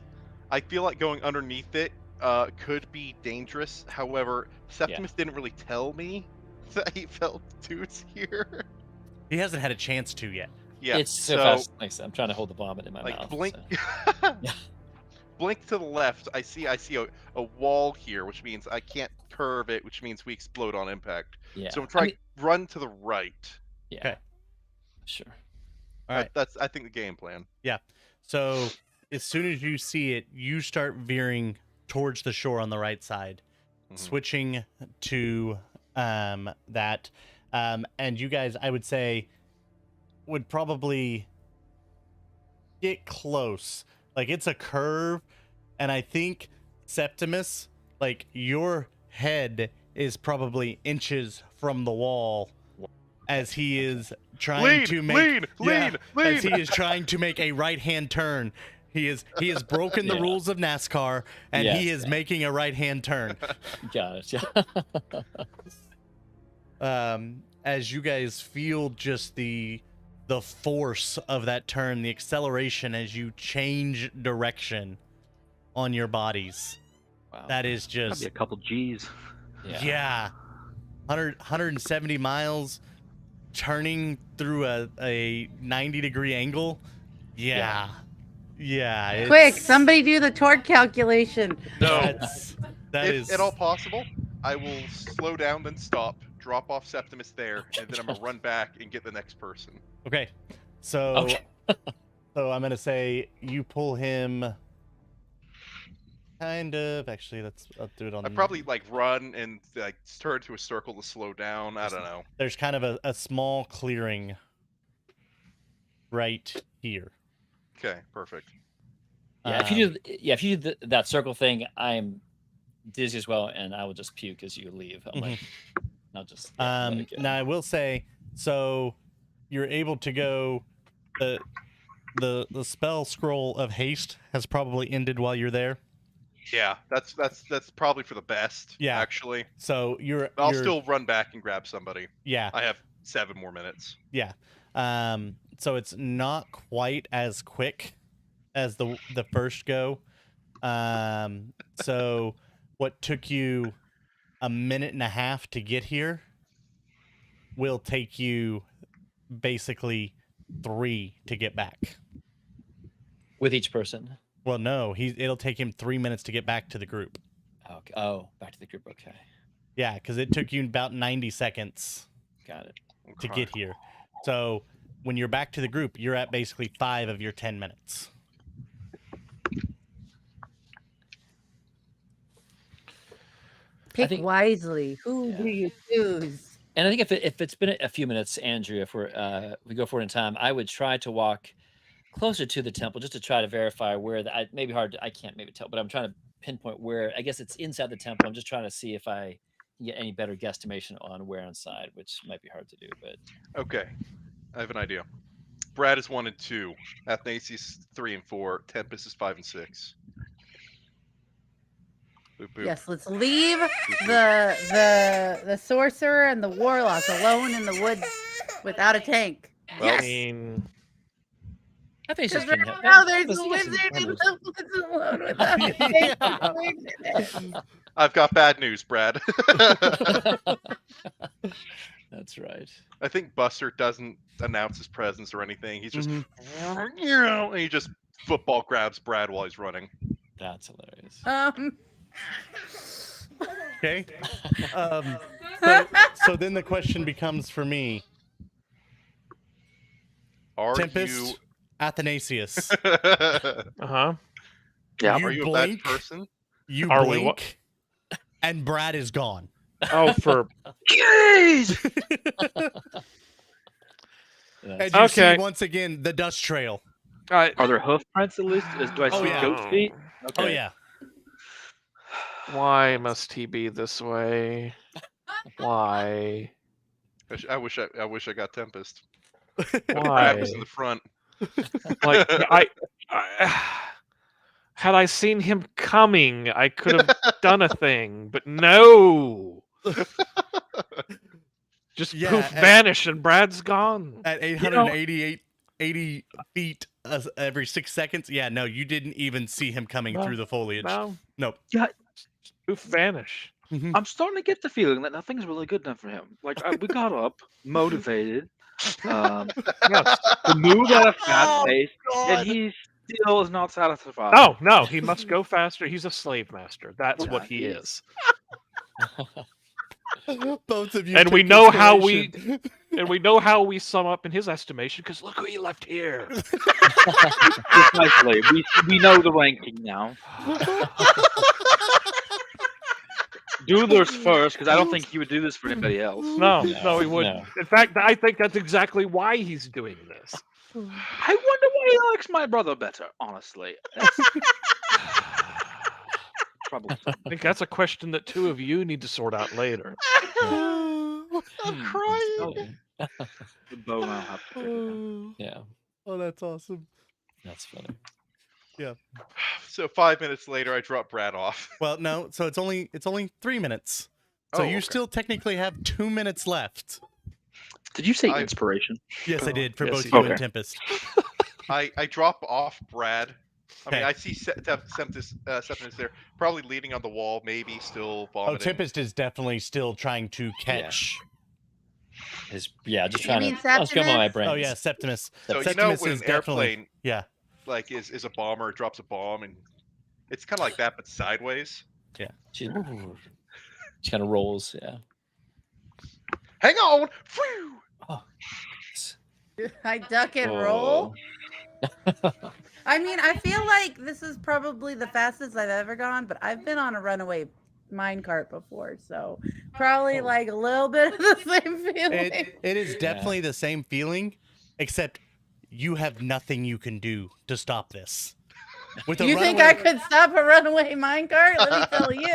I feel like going underneath it could be dangerous. However, Septimus didn't really tell me that he felt dudes here. He hasn't had a chance to yet. Yeah. It's so fast. Like I said, I'm trying to hold the vomit in my Like mouth. blink, so- blink to the left. I see a wall here, which means I can't curve it, which means we explode on impact. Yeah. So I'm trying to run to the right. Yeah. Okay. Sure. All right. That's I think the game plan. So as soon as you see it, you start veering towards the shore on the right side, Mhm. switching to that. And you guys, I would say, would probably get close. Like it's a curve, and I think Septimus, like your head is probably inches from the wall as he is trying to make lean, as he is trying to make a right-hand turn, He has broken the Yeah. rules of NASCAR, and he Yes. is making a right-hand turn. Got it. As you guys feel just the force of that turn, the acceleration as you change direction on your bodies. Wow. That is That'd just be a couple G's. yeah. 170 miles turning through a 90-degree angle. Yeah. Quick, It's- somebody do the torque calculation. that If is at all possible, I will slow down, then stop, drop off Septimus there, and then I'm gonna run back and get the next person. okay. So Okay. so I'm gonna say you pull him. Kind of. Actually, I'll do it on. I probably like run and like turn to a circle to slow down. I don't know. There's kind of a small clearing right here. Okay, perfect. Yeah, if you do that circle thing, I'm dizzy as well, and I will just puke as you leave. I'm like, I'll just. Yeah, let it go. Now I will say, so you're able to go. The spell scroll of haste has probably ended while you're there. Yeah, that's probably for the best. Yeah. Actually, So I'll you're still run back and grab somebody. yeah. I have 7 more minutes. Yeah. So it's not quite as quick as the first go. So what took you a minute and a half to get here will take you basically 3 to get back. With each person. Well, no, it'll take him 3 minutes to get back to the group. Okay. Oh, back to the group. Okay, Yeah, because it took you about 90 seconds got it. to Okay. get here. So when you're back to the group, you're at basically 5 of your 10 minutes. Pick think- wisely. Who Yeah. do you choose? And I think if it's been a few minutes, Andrew, if we go forward in time, I would try to walk closer to the temple just to try to verify where maybe hard. I can't maybe tell, but I'm trying to pinpoint where. I guess it's inside the temple. I'm just trying to see if I can get any better guesstimation on where inside, which might be hard to do. But Okay, I have an idea. Brad is 1 and 2. Athanasius 3 and 4. Tempest is 5 and 6. Boop, boop. Yes, let's leave the sorcerer and the warlock alone in the woods without a tank. Well, I mean, I think it's Because just right can now there's let's a get some wizard in numbers. the woods alone without a tank. I've got bad news, Brad. That's right. I think Buster doesn't announce his presence or anything. He's just, Mhm. and he just football grabs Brad while he's running. That's hilarious. Okay. So then the question becomes for me, Are Tempest, Athanasius, you? uh-huh. Yeah. you Are you a bad blink, person? you Are we blink, and Brad is gone. Oh, for Jeez! And you see Okay. once again the dust trail. I, Are there hoof prints at least? Do I Oh, see yeah. goat feet? Okay. Oh yeah. Why must he be this way? Why? I wish I got Tempest. Why? Brad was in the front. Like had I seen him coming, I could have done a thing, but no. Just Yeah, poof, and- vanish, and Brad's gone. At 80 feet every 6 seconds. Yeah, no, you didn't even see him coming No, through the foliage. No, Nope. poof, vanish. I'm starting to get the feeling that nothing's really good enough for him. Like we got up, motivated, Yes. to move at a fast Oh, pace, God. and he still is not satisfied. No, he must go faster. He's a slave master. That's what he Yeah, he is. Both of you. And took we know how we- inspiration. And we know how we sum up in his estimation, because look who he left here. Precisely. We know the ranking now. Do this first, because I don't think he would do this for anybody else. No, No, no, he wouldn't. no. In fact, I think that's exactly why he's doing this. I wonder why he likes my brother better, honestly. Probably so. I think that's a question that two of you need to sort out later. I'm crying. Okay. The bow and I'll have to figure it out. Yeah, Oh, that's awesome. that's funny. Yeah. So 5 minutes later, I drop Brad off. Well, no. So it's only 3 minutes. So Oh, you okay. still technically have 2 minutes left. Did you say I- inspiration? Yes, I did for Yes, both you you did. and Tempest. I drop off Brad. I mean, Okay. I see Septimus there, probably leaning on the wall, maybe still Oh, vomiting. Tempest is definitely still trying to catch. Just trying to. mean Let's go on my Septimus? brain. Oh yeah, Septimus. So Septimus when is an definitely airplane yeah. like is a bomber, drops a bomb, and it's kind of like that, but sideways. She kind of rolls. Yeah. Hang on! Phew! Oh. I duck and roll. I mean, I feel like this is probably the fastest I've ever gone, but I've been on a runaway minecart before, so probably like a little bit of the same feeling. It is definitely the same feeling, except you have nothing you can do to stop this. With You think I could stop a runaway minecart? Let me tell you.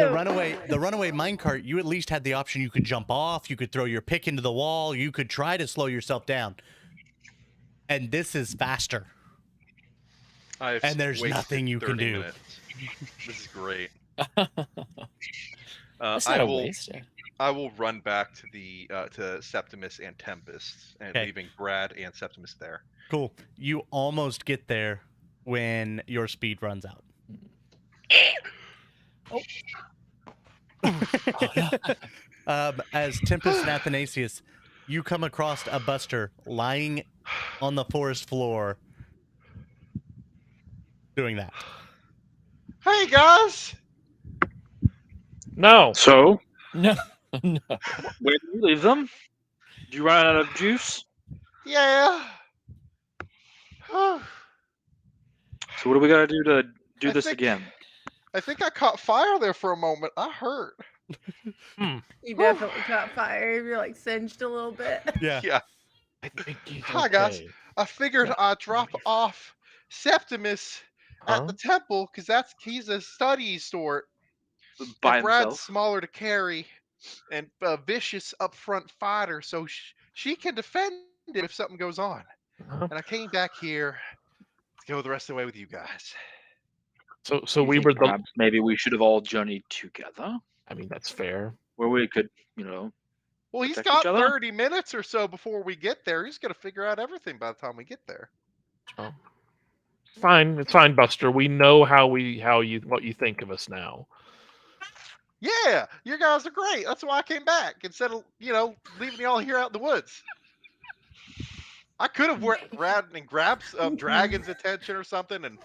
the runaway minecart, you at least had the option you could jump off, you could throw your pick into the wall, you could try to slow yourself down. And this is faster. And there's nothing you can do. Minutes. This is great. That's not a waste. Yeah. I will run back to the to Septimus and Tempest, and leaving Brad and Septimus there. Cool. You almost get there when your speed runs out. As Tempest and Athanasius, you come across a buster lying on the forest floor doing that. Hey guys! No. So, No. No. where did you leave them? Did you run out of juice? Yeah. So what do we gotta do to do this again? I think I caught fire there for a moment. I hurt. You definitely caught fire. You're like singed a little bit. Yeah. I think he's Hi guys. okay. I figured I'd drop off Septimus at the temple because he's a study sort. By And Brad's himself? smaller to carry and a vicious upfront fighter, so she can defend him if something goes on. And I came back here to go the rest of the way with you guys. So You we think were the. perhaps maybe we should have all journeyed together, I mean, that's fair. where we could, Well, he's protect got each other? 30 minutes or so before we get there. He's going to figure out everything by the time we get there. Oh. Fine, it's fine, Buster. We know what you think of us now. Yeah, you guys are great. That's why I came back instead of, leaving y'all here out in the woods. I could have ran and grabbed Dragon's attention or something and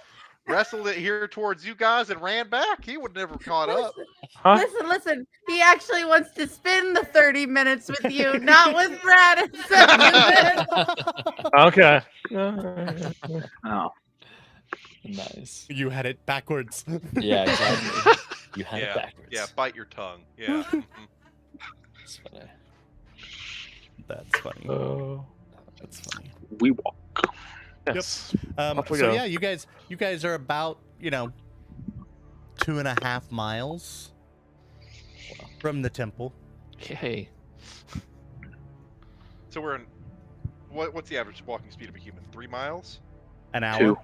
wrestled it here towards you guys and ran back. He would never caught up. Huh? Listen. He actually wants to spend the 30 minutes with you, not with Brad and Septimus. Okay. Oh. Nice. You had it backwards. Yeah, exactly. You had it backwards. Yeah, bite your tongue. Yeah. That's funny. That's funny. Oh. That's funny. We walk. Yes. Off we So go. yeah, you guys are about 2.5 miles from the temple. Okay. So we're in. What's the average walking speed of a human? 3 miles? An hour. 2.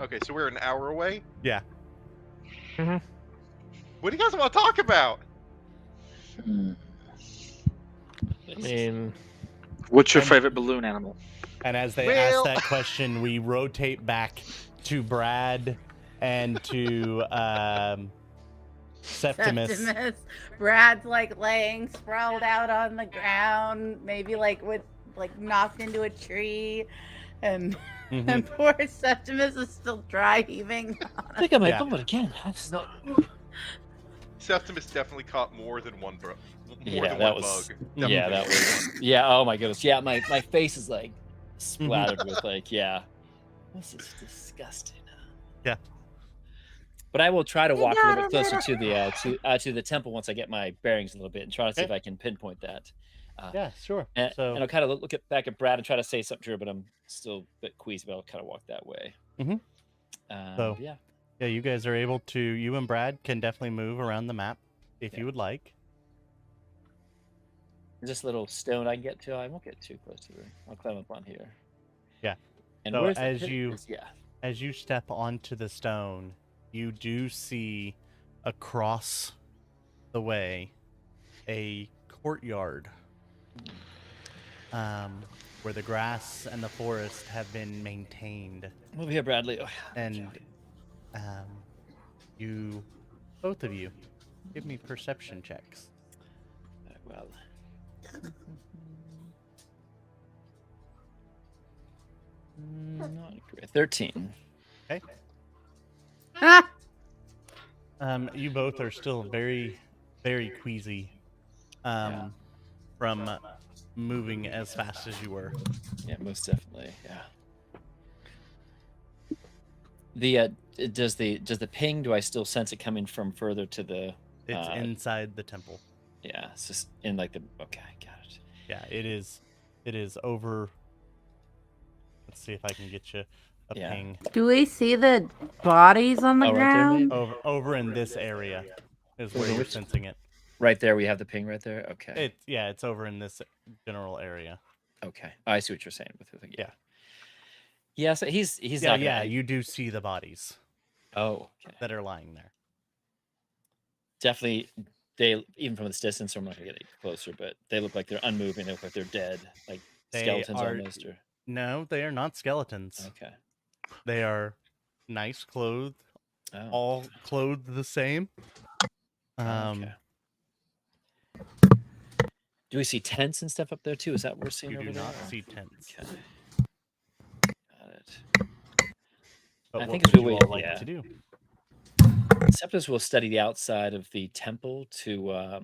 Okay, so we're an hour away. Yeah. Mhm. What do you guys want to talk about? I mean, What's your favorite balloon animal? And as they Well- ask that question, we rotate back to Brad and to Septimus. Brad's like laying sprawled out on the ground, maybe like knocked into a tree, and and poor Septimus is still dry heaving. I think I might Yeah. vomit again. That's not. Septimus definitely caught more than one bug. Yeah, that was. Bug. Yeah, that was. Yeah. Oh my goodness. Yeah, my face is like splattered with this is disgusting. Yeah. But I will try to You walk a little got bit closer it. to the temple once I get my bearings a little bit and try to see Okay. if I can pinpoint that. Yeah, sure. And So I'll kind of look back at Brad and try to say something to her, but I'm still a bit queasy, but I'll kind of walk that way. Mhm. So- Yeah. yeah, you guys are able to. You and Brad can definitely move around the map if Yeah. you would like. Is this little stone I can get to? I won't get too close to her. I'll climb up on here. Yeah. And So where's as the pit? you- Yeah. As you step onto the stone, you do see across the way a courtyard where the grass and the forest have been maintained. Over here, Bradley. Oh, And you, both of you, give me perception checks. well. Not great. 13. Okay. Ah! You both are still very, very queasy from moving as fast as you were. Yeah, most definitely. Yeah. Does the ping? Do I still sense it coming from further to the? It's inside the temple. Yeah, it's just in like the. Okay, got it. Yeah, it is. It is over. Let's see if I can get you a ping. Do we see the bodies on the Oh, right there, ground? maybe? Over in this area is where you're sensing it. Right there, we have the ping right there. Okay. It's over in this general area. Okay, I see what you're saying with it. Yeah. Yeah, so he's Yeah, not. yeah. You do see the bodies. Oh, okay. That are lying there. Definitely, they even from this distance, I'm not gonna get any closer, but they look like they're unmoving. They look like they're dead, like skeletons almost. Or no, they are not skeletons. okay, they are nice clothed, all clothed the same. Okay. Do we see tents and stuff up there too? Is that what we're seeing? You over do there? not see tents. Okay. Got it. But I what think would it's you really all like to do? Septus will study the outside of the temple to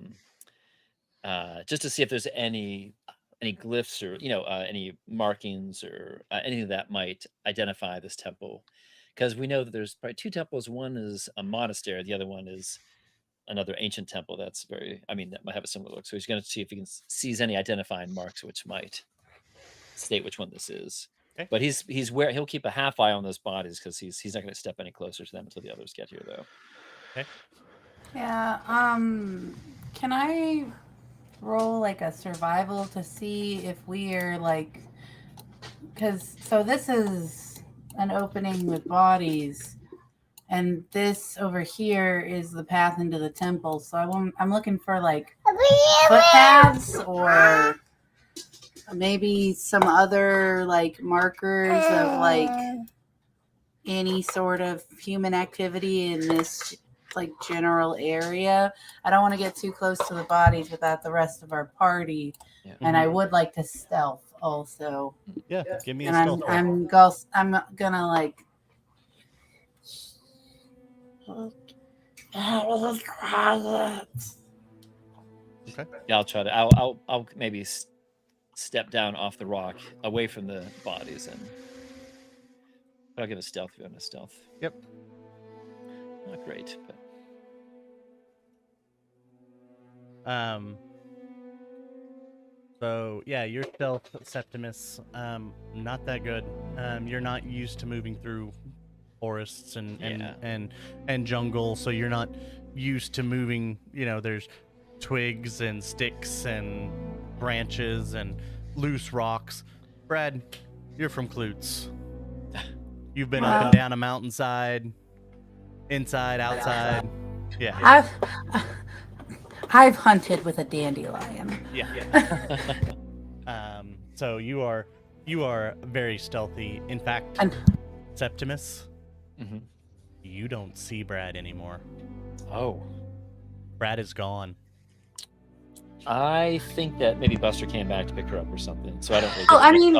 just to see if there's any glyphs or any markings or anything that might identify this temple, because we know that there's probably two temples. One is a monastery, the other one is another ancient temple that's that might have a similar look. So he's going to see if he can seize any identifying marks which might state which one this is. Okay. But he'll keep a half eye on those bodies because he's not going to step any closer to them until the others get here, though. Okay. Yeah. Can I roll like a survival to see if we are like, so this is an opening with bodies, and this over here is the path into the temple. So I'm looking for like footpaths or maybe some other like markers of like any sort of human activity in this like general area. I don't want to get too close to the bodies without the rest of our party. Yeah. And I would like to stealth also. Yeah, give me a And stealth. I'm gonna like quiet. Okay. Yeah, I'll try to. I'll maybe step down off the rock away from the bodies, and I'll give a stealth. If I'm a stealth. Yep. Not great, but So yeah, your stealth, Septimus, not that good. You're not used to moving through forests and jungle, so you're not used to moving. There's twigs and sticks and branches and loose rocks. Brad, you're from Klutz. You've been up and down a mountainside, inside, outside. Yeah. I've hunted with a dandelion. Yeah. So you are very stealthy. In fact, Septimus, you don't see Brad anymore. Oh. Brad is gone. I think that maybe Buster came back to pick her up or something. So I don't really. Oh, I mean,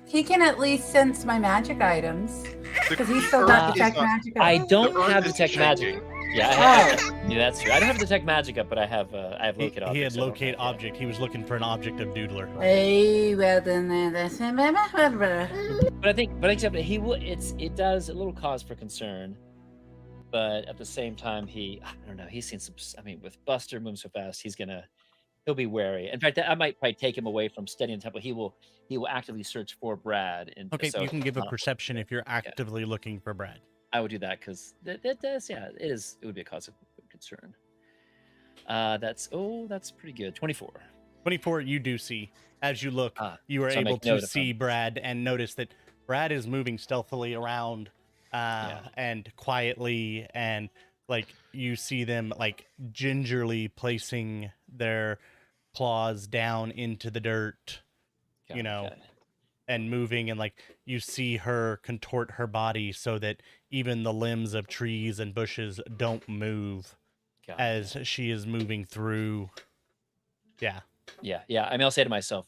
he can at least sense my magic items because he's still got detect magic. I don't have detect magic. Yeah, that's true. I don't have detect magic up, but I have locate object. He had locate object. He was looking for an object of Doodler. Hey, well then that's. But I think he will. It does a little cause for concern, but at the same time, I don't know. He's seen some. I mean, with Buster moving so fast, he'll be wary. In fact, I might probably take him away from studying the temple. He will actively search for Brad. And okay, so you can give a perception if you're actively looking for Brad. I would do that because that does. Yeah, it would be a cause of concern. That's pretty good. 24. 24. You do see as you look. You are able to see Brad and notice that Brad is moving stealthily around and quietly, and like you see them like gingerly placing their claws down into the dirt, you know, and moving, and like you see her contort her body so that even the limbs of trees and bushes don't move as she is moving through. Yeah. I mean, I'll say to myself,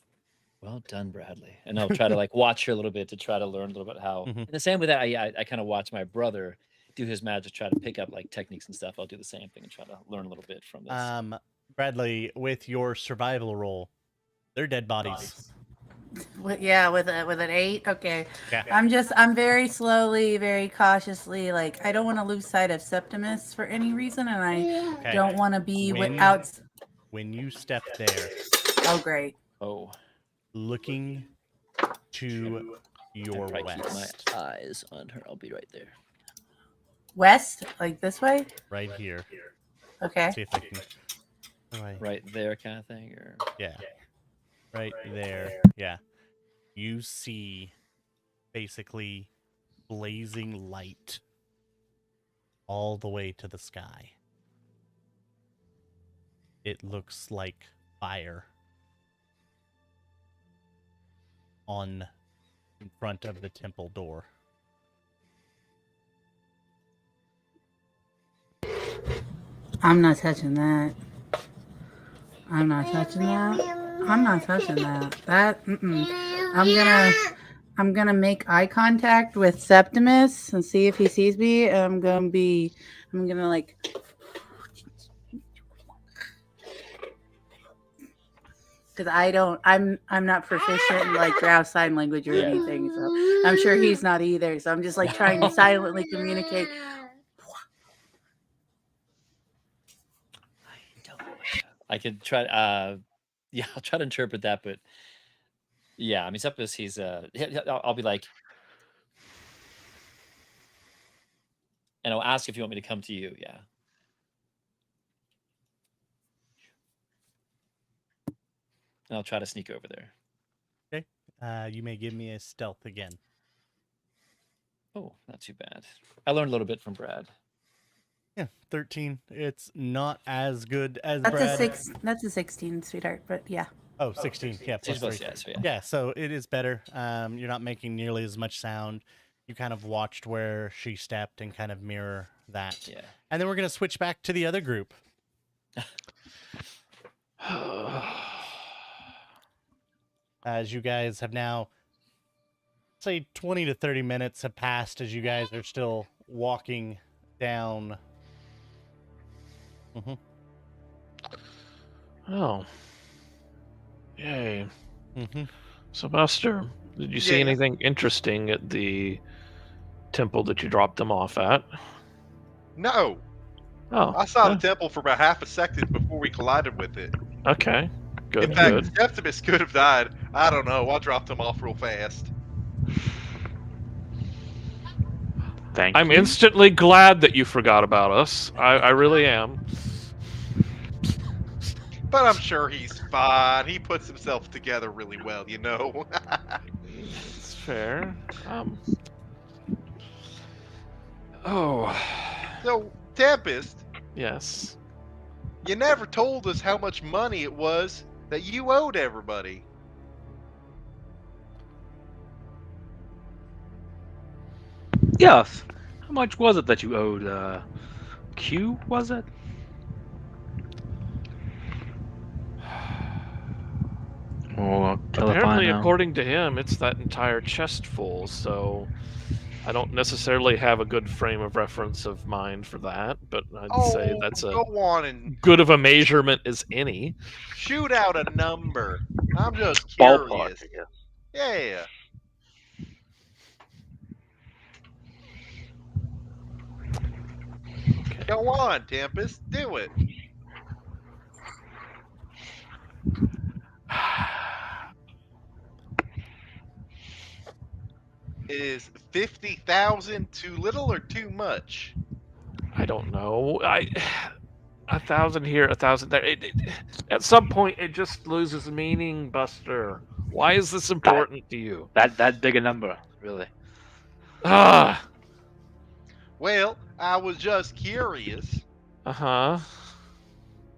well done, Bradley. And I'll try to like watch her a little bit to try to learn a little bit how. Mhm. In the same way that I kind of watch my brother do his magic, try to pick up like techniques and stuff. I'll do the same thing and try to learn a little bit from this. Bradley, with your survival roll, they're dead bodies. Yeah, with an 8. Okay. Yeah. I'm very slowly, very cautiously, like I don't want to lose sight of Septimus for any reason, and I don't want to be without. When you step there. Oh, great. Oh. Looking to your west. Keep my eyes on her. I'll be right there. West, like this way. Right here. Okay. See if I can. Right there, kind of thing, or yeah. Right there. Yeah. You see basically blazing light all the way to the sky. It looks like fire in front of the temple door. I'm not touching that. I'm not touching that. I'm not touching that. I'm gonna make eye contact with Septimus and see if he sees me. I'm gonna like. Because I'm not proficient in like grouse sign language or anything, so I'm sure he's not either. So I'm just like trying to silently communicate. I could try. I'll try to interpret that, but yeah, I mean, Septimus, he's I'll be like, and I'll ask if you want me to come to you. Yeah. And I'll try to sneak over there. Okay. You may give me a stealth again. Oh, not too bad. I learned a little bit from Brad. Yeah, 13. It's not as good as That's Brad. That's a 16, sweetheart. But yeah. Oh, 16. Yeah, plus 3. Yeah, so it is better. You're not making nearly as much sound. You kind of watched where she stepped and kind of mirror that. Yeah. And then we're going to switch back to the other group. As you guys have now, say 20 to 30 minutes have passed as you guys are still walking down. Mm-hmm. Oh. Yay. Mm-hmm. So, Buster, did you see anything interesting at the temple that you dropped them off at? No. Oh. I saw the temple for about half a second before we collided with it. Okay. Good. In fact, Septimus could have died. I don't know. I dropped him off real fast. I'm instantly glad that you forgot about us. I really am. But I'm sure he's fine. He puts himself together really well, you know. It's fair. Oh. So, Tempest. Yes. You never told us how much money it was that you owed everybody. Yes. How much was it that you owed, Q, was it? Well, apparently, according to him, it's that entire chest full, so I don't necessarily have a good frame of reference of mind for that, but I'd say that's go on and good of a measurement as any. Shoot out a number. I'm just curious. Ballpark, yeah. Okay. Go on, Tempest. Do it. Is 50,000 too little or too much? I don't know. 1,000 here, 1,000 there. At some point, it just loses meaning, Buster. Why is this important to you? That big a number. Really? Ah. Well, I was just curious Uh-huh.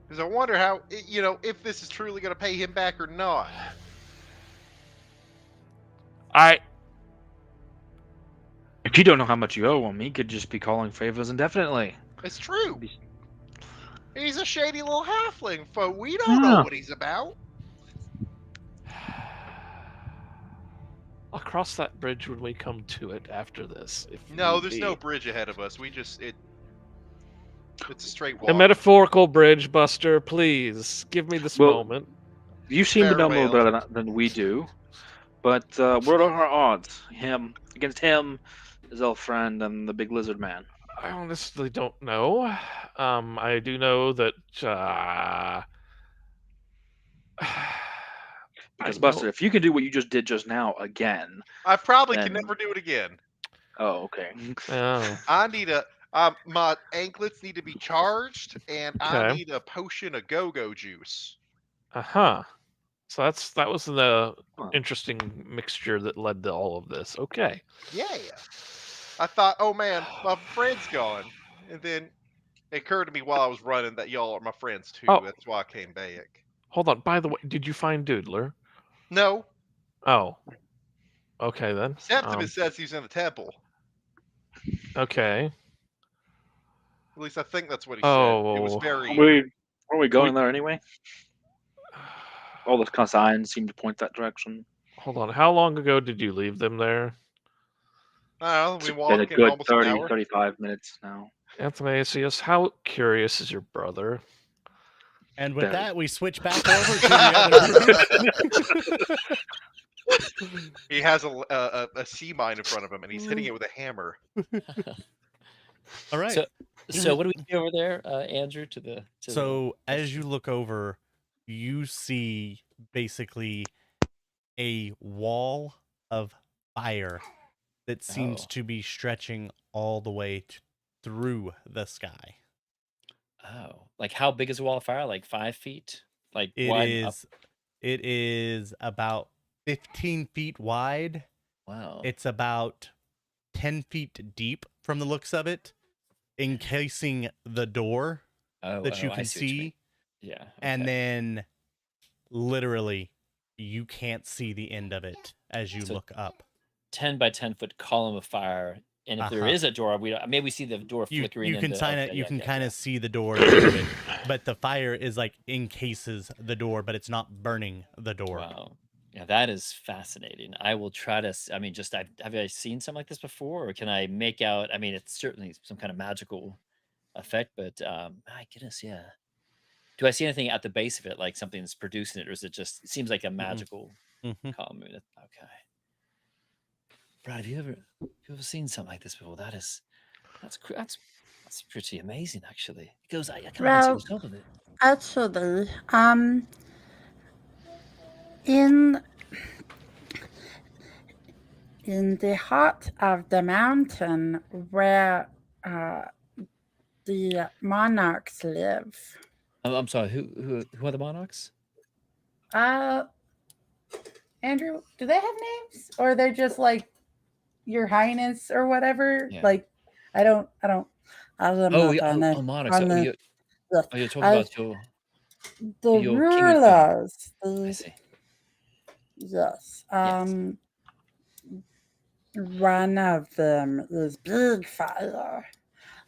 because I wonder how, if this is truly going to pay him back or not. If you don't know how much you owe him, he could just be calling favors indefinitely. It's true. Be- He's a shady little halfling, folk. We don't know Yeah. what he's about. I'll cross that bridge when we come to it after this. If No, need there's be. no bridge ahead of us. It's a straight A walk. metaphorical bridge, Buster. Please give me this Well, moment. You seem to know him a little Farewell. better than we do, but what are our odds? Him against him, his old friend, and the big lizard man. I honestly don't know. I do know that. Because I Buster, know- if you can do what you just did just now again, I probably can Then- never do it again. oh okay. Oh, I need my anklets need to be charged, and I Okay. need a potion of go-go juice. uh-huh. So that was the Huh. interesting mixture that led to all of this. Okay. Yeah. I thought, oh man, my friend's gone, and then it occurred to me while I was running that y'all are my friends too. Oh. That's why I came back. Hold on. By the way, did you find Doodler? No, Oh. Okay then. Septimus says he's in the temple. Okay. At least I think that's what he said. It was Oh. very. Are we going there anyway? All the kind of signs seem to point that direction. Hold on. How long ago did you leave them there? I don't know. It's We been a walked in good almost an 30, hour. 35 minutes now. Athanasius, how curious is your brother? And with Very. that, we switch back over to the other group. He has a sea mine in front of him, and he's hitting it with a hammer. All right. So what do we see over there, Andrew? So as you look over, you see basically a wall of fire that seems Oh. to be stretching all the way through the sky. Oh, like how big is a wall of fire? Like 5 feet? Like It wide and up? is about 15 feet wide. Wow. It's about 10 feet deep from the looks of it, encasing the door that you I can see what you mean. see. Yeah. And okay. then literally you can't see the end of it as you So- look up. 10 by 10 foot column of fire, and if there Uh-huh. is a door, maybe we see the door flickering. You can into, kind of okay, you yeah, can yeah, kind yeah. of see the door through it, but the fire is like encases the door, but it's not burning the door. Wow. Yeah, that is fascinating. I will try to. Have I seen something like this before, or can I make out? I mean, it's certainly some kind of magical effect, but my goodness, yeah. Do I see anything at the base of it, like something that's producing it, or is it just? It seems like a magical Mhm. column. Okay. Brad, have you ever seen something like this before? That's pretty amazing, actually. It goes. I can't even see Well, the top of it. actually, in the heart of the mountain where the monarchs live. I'm sorry. Who are the monarchs? Andrew, do they have names, or they're just like Your Highness or whatever? Yeah. Like, I don't. I'm not on the monarchs. on the You're talking I- about your. the your king and queen. rulers. I see. Yes. Yes. One of them is Big Fire.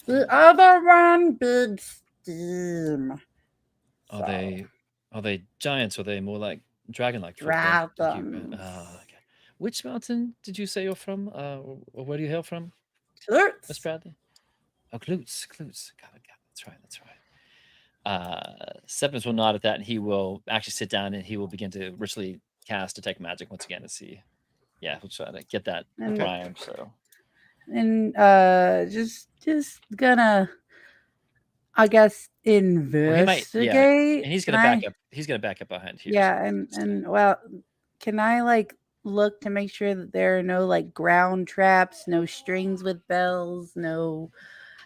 The other one, Big Steam. Are So, they giants, or are they more like dragon-like? dragons? Okay. Which mountain did you say you're from? Or where do you hail from, Klutz. Miss Bradley? Oh, Klutz. Got it. That's right. Septimus will nod at that, and he will actually sit down, and he will begin to ritually cast Detect Magic once again to see. Yeah, we'll try to get that Okay. primed. So And just gonna, I guess, investigate. and he's Can gonna I- back up. He's gonna back up behind here. Yeah, and well, can I like look to make sure that there are no like ground traps, no strings with bells, no.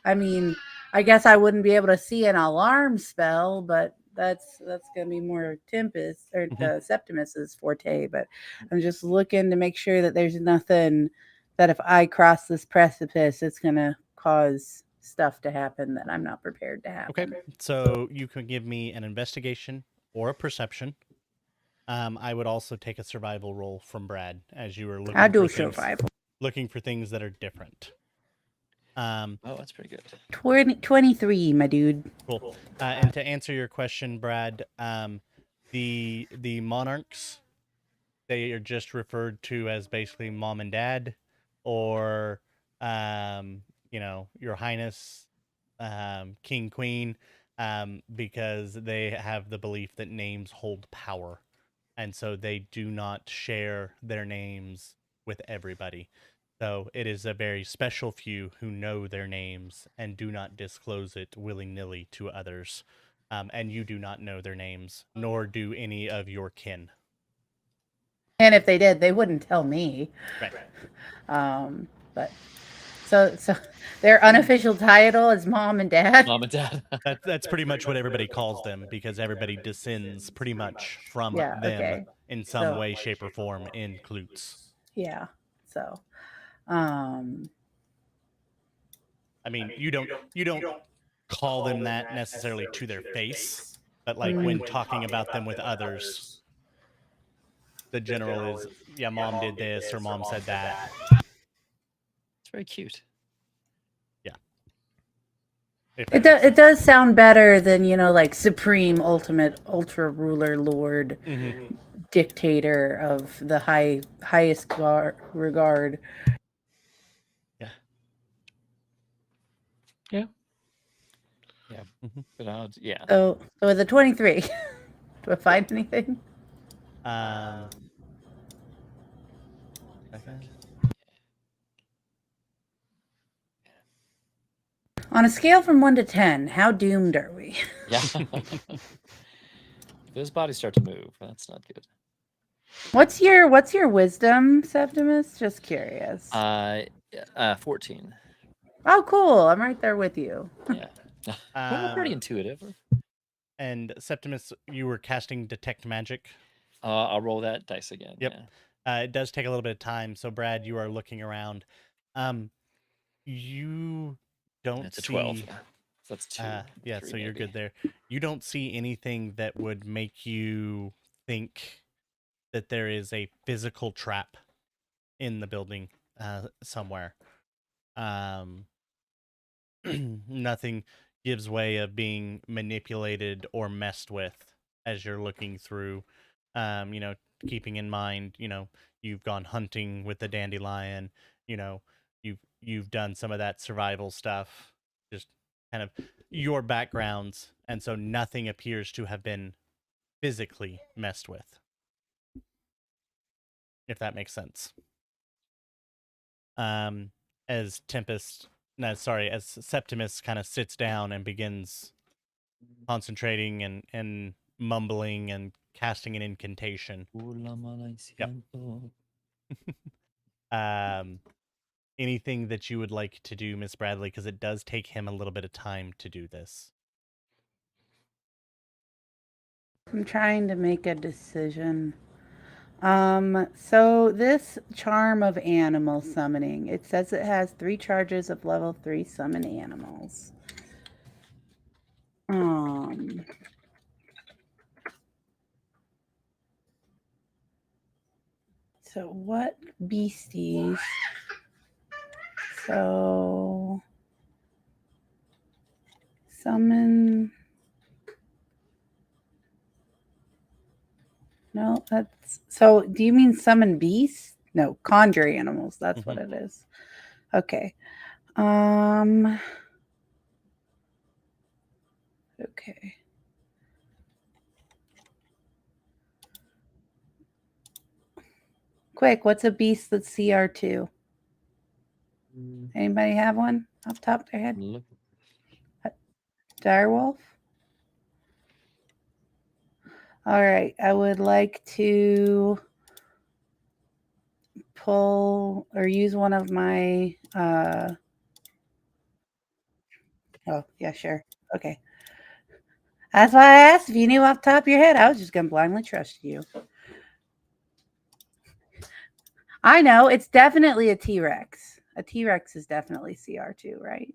I mean, I guess I wouldn't be able to see an alarm spell, but that's gonna be more Tempest or Mhm. Septimus's forte. But I'm just looking to make sure that there's nothing that if I cross this precipice, it's gonna cause stuff to happen that I'm not prepared to happen. Okay, so you can give me an investigation or a perception. I would also take a survival roll from Brad as you were looking I do for things, survival. looking for things that are different. Oh, that's pretty good. 23, my dude. Cool. And to answer your question, Brad, the monarchs, they are just referred to as basically mom and dad, or your highness, king, queen, because they have the belief that names hold power, and so they do not share their names with everybody. So it is a very special few who know their names and do not disclose it willy-nilly to others. And you do not know their names, nor do any of your kin. And if they did, they wouldn't tell me. Right. But so their unofficial title is mom and dad. Mom and dad. That's pretty much what everybody calls them, because everybody descends pretty much from Yeah, them okay. in some So- way, shape, or form in Klutz. Yeah. So, I mean, you don't call them that necessarily to their face, but like when talking about them with others, the general is, yeah, mom did this or mom said that. It's very cute. Yeah. If it that makes does. It does sound better than like supreme, ultimate, ultra ruler, lord, Mhm. dictator of the highest regard. Yeah. Yeah. Mhm. But yeah. So with a 23, do I find anything? Second. On a scale from 1 to 10, how doomed are we? Yeah. If those bodies start to move, that's not good. What's your wisdom, Septimus? Just curious. 14. Oh, cool. I'm right there with you. Yeah. We're pretty intuitive. And Septimus, you were casting Detect Magic. I'll roll that dice again. Yep. Yeah. It does take a little bit of time. So, Brad, you are looking around. You don't It's a see 12. So that's 2. yeah, 3 so you're maybe. good there. You don't see anything that would make you think that there is a physical trap in the building somewhere. Nothing gives way of being manipulated or messed with as you're looking through. Keeping in mind, you've gone hunting with the dandelion. You've done some of that survival stuff. Just kind of your backgrounds, and so nothing appears to have been physically messed with, if that makes sense. As Septimus kind of sits down and begins concentrating and mumbling and casting an incantation. Anything that you would like to do, Miss Bradley, because it does take him a little bit of time to do this. I'm trying to make a decision. So this charm of animal summoning, it says it has 3 charges of level 3 summon animals. So what beasties? So summon. No, that's so. Do you mean summon beasts? No, conjure animals. That's what it is. Okay. Okay. Quick, what's a beast that's CR2? Anybody have one off the top of their head? Direwolf? All right. I would like to pull or use one of my oh, yeah, sure. Okay. That's why I asked if you knew off the top of your head. I was just gonna blindly trust you. I know it's definitely a T-Rex. A T-Rex is definitely CR2, right?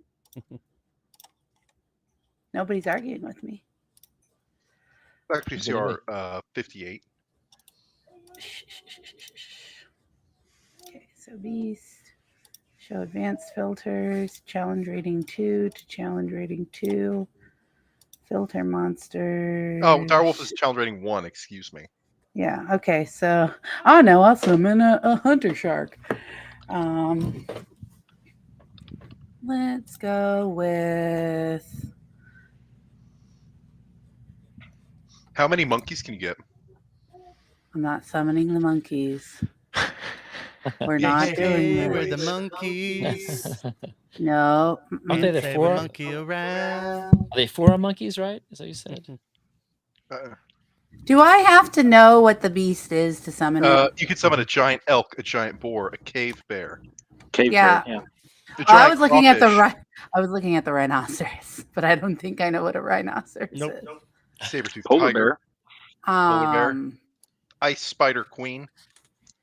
Nobody's arguing with me. Actually, Good CR 58. Okay, so beast. Show advanced filters. Challenge rating 2 to challenge rating 2. Filter monsters. Oh, Direwolf is challenge rating 1. Excuse me. Yeah. Okay. So, oh no, I'll summon a hunter shark. Let's go with. How many monkeys can you get? I'm not summoning the monkeys. We're not doing this. We're the monkeys. No. Aren't they Can't the say four? we monkey around. Are they 4 monkeys, right? Is that what you said? Do I have to know what the beast is to summon it? You can summon a giant elk, a giant boar, a cave bear. Cave Yeah. bear, yeah. A I giant was looking at the crawfish, I was looking at the rhinoceros, but I don't think I know what a rhinoceros Nope. is. saber-toothed Polar tiger, bear. polar bear, ice spider queen,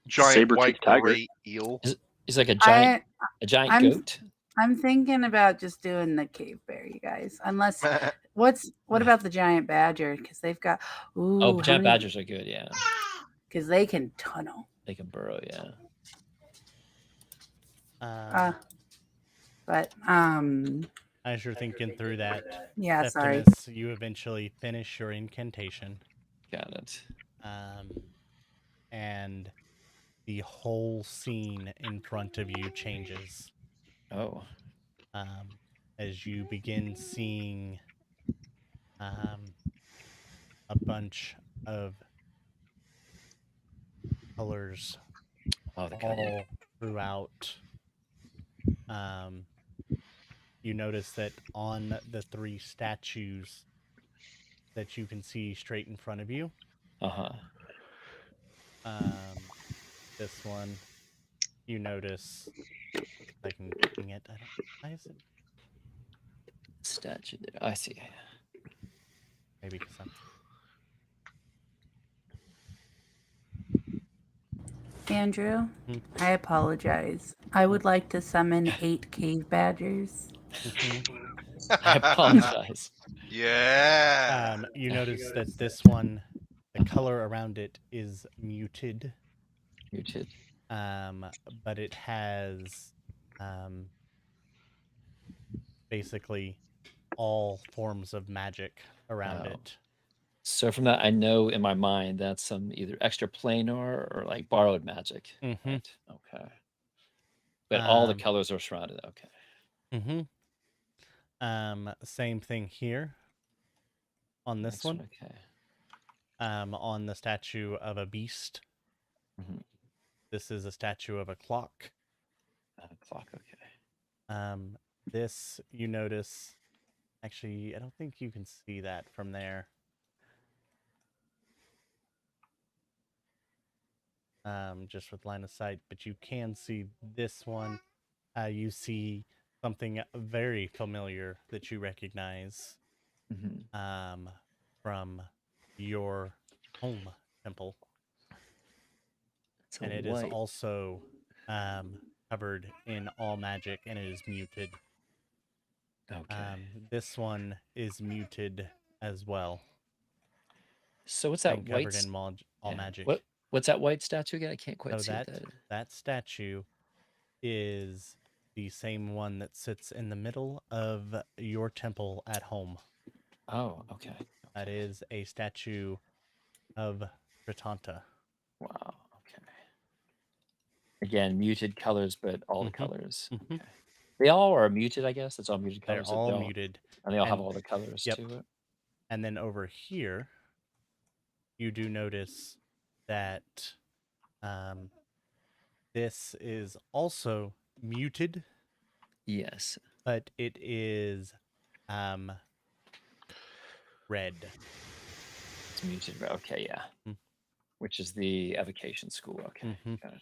giant Saber-toothed white tiger. great eel. He's like a giant I'm- goat. I'm thinking about just doing the cave bear, you guys. Unless what about the giant badger? Because they've got Giant badgers are good, yeah. Because they can tunnel. They can burrow, yeah. But as you're thinking through that, yeah, sorry. Septimus, you eventually finish your incantation. Got it. And the whole scene in front of you changes. Oh. As you begin seeing a bunch of colors Oh, the all throughout. You notice that on the 3 statues that you can see straight in front of you. This one, you notice. I can ping it. Why is it? Statue there. I see. Maybe because I'm. Andrew, I apologize. I would like to summon 8 cave badgers. I apologize. Yeah. You notice that this one, the color around it is muted. Muted. But it has basically all forms of magic around it. So from that, I know in my mind that's some either extra planar or like borrowed magic. Mm-hmm. Right? Okay. But all the colors are surrounded. Okay. Same thing here on this one. Okay. On the statue of a beast. This is a statue of a clock. A clock, okay. This, you notice, actually, I don't think you can see that from there. Just with line of sight, but you can see this one. You see something very familiar that you recognize from your home temple. And it is also covered in all magic, and it is muted. Okay. This one is muted as well. So what's that white? Covered in all magic. What's that white statue again? I can't quite see that. that. That statue is the same one that sits in the middle of your temple at home. Oh, okay. That is a statue of Tritanta. Wow. Okay. Again, muted colors, but all the colors. Okay. They all are muted, I guess. It's all muted colors. They're all muted. And they all have all the colors to it. And then over here, you do notice that this is also muted. Yes. But it is red. It's muted. Okay, yeah. Which is the evocation school. Okay, got it.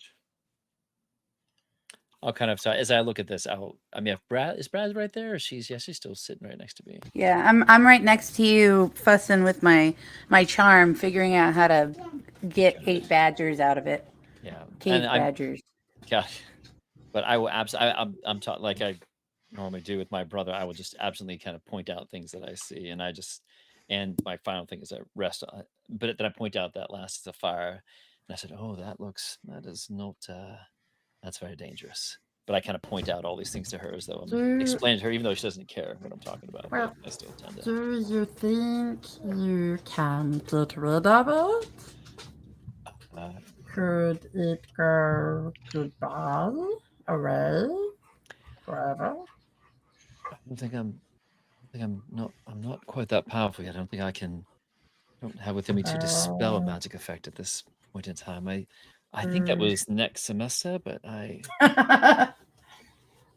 I'll kind of, as I look at this, if Brad right there, or she's still sitting right next to me. Yeah, I'm right next to you, fussing with my charm, figuring out how to get 8 badgers out of it. Yeah, cave badgers. God. But I will absolutely. I'm taught like I normally do with my brother. I will just absolutely kind of point out things that I see, and and my final thing is I rest on it. But then I point out that last is a fire, and I said, "Oh, that is not that's very dangerous." But I kind of point out all these things to her as though I'm explaining to her, even though she doesn't care what I'm talking about. Well, but I still tend to. do you think you can get rid of it? Uh, Could it go goodbye, away, forever? I don't think I'm not quite that powerful yet. I don't think I can. I don't have within me to dispel a magic effect at this point in time. I think that was next semester, but I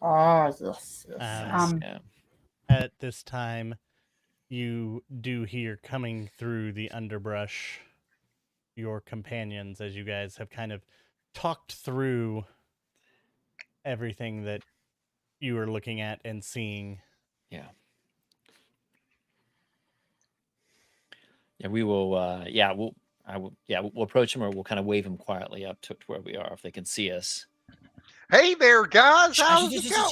Oh, yes, yes. yeah. At this time, you do hear coming through the underbrush your companions as you guys have kind of talked through everything that you were looking at and seeing. Yeah. Yeah, we will we'll approach him, or we'll kind of wave him quietly up to where we are if they can see us. Hey there, guys. How's it going?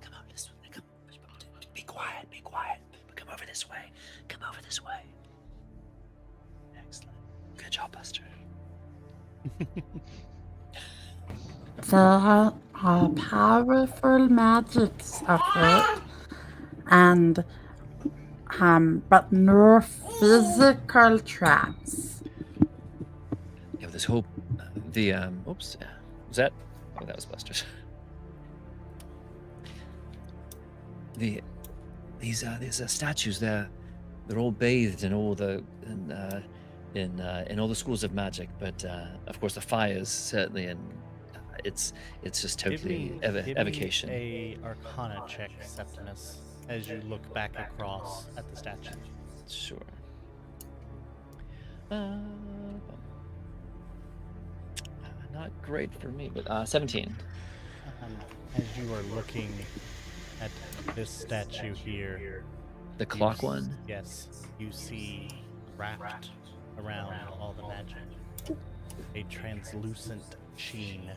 Come over this way. Come, be quiet. Come over this way. Excellent. Good job, Buster. There are powerful magics of it, and but no physical traps. Yeah, this whole oops, was that? Oh, that was Buster's. These statues, they're all bathed in all the in all the schools of magic, but of course the fires certainly, and it's just totally Give me evocation. a Arcana check, Septimus, as you look back across at the statue. Sure. Not great for me, but 17. As you are looking at this statue here, The clock one? Yes, you see wrapped around all the magic a translucent sheen.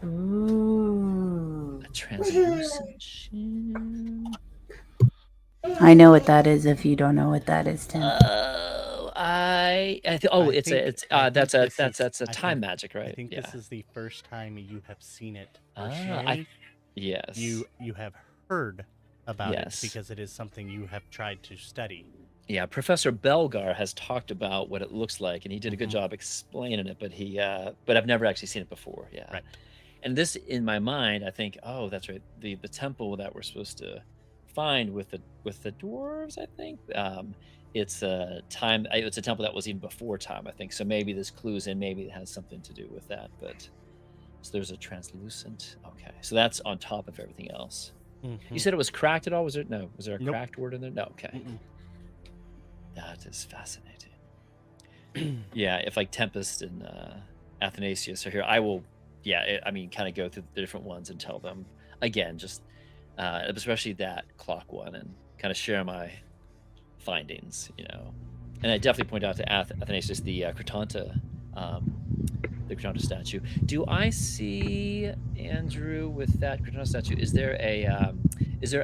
Ooh. A translucent sheen. I know what that is if you don't know what that is, Tim. That's a time magic, right? I think yeah. this is the first time you have seen it Ah, personally. yes. You have heard about Yes. it because it is something you have tried to study. Yeah, Professor Belgar has talked about what it looks like, and he did a good Mhm. job explaining it. But I've never actually seen it before. Yeah, Right. And this, in my mind, I think, oh, that's right. The temple that we're supposed to find with the dwarves, I think. It's a time. It's a temple that was even before time, I think. So maybe this clues in. Maybe it has something to do with that. But so there's a translucent. Okay, so that's on top of everything else. You said it was cracked at all? Was there a Nope. cracked word in there? No. Okay. Mm-mm. That is fascinating. Yeah, if like Tempest and Athanasius are here, I will. Yeah, kind of go through the different ones and tell them again, just especially that clock one, and kind of share my findings. And I definitely point out to Athanasius the Cretanta statue. Do I see Andrew with that Cretanta statue? Is there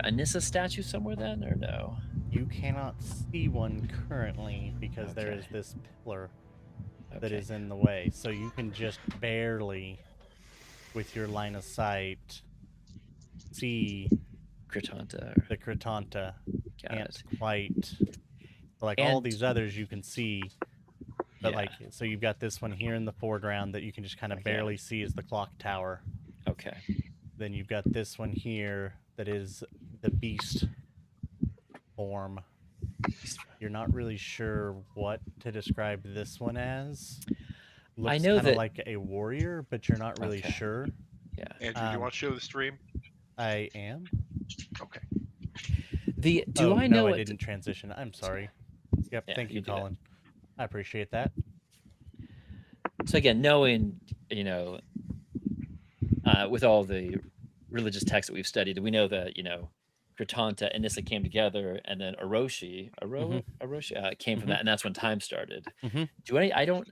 a Nissa statue somewhere then, or no? You cannot see one currently because there is this pillar that is in the way. So you can just barely, with your line of sight, see Cretanta. the Cretanta. Can't quite. Like all And- these others you can see. But Yeah. so you've got this one here in the foreground that you can just kind of barely see as the clock tower. Okay. Then you've got this one here that is the beast form. You're not really sure what to describe this one as. Looks I know kinda that- like a warrior, but you're not really Okay. sure. Yeah. Andrew, do you want to show the stream? I am. Okay. Do I know No, I what didn't transition. I'm sorry. Yep, Yeah, thank you you, do that. Colin. I appreciate that. So again, knowing, with all the religious texts that we've studied, we know that, Kratanta and Nissa came together, and then Orochi came from Mhm. that, and that's when time started. Mhm.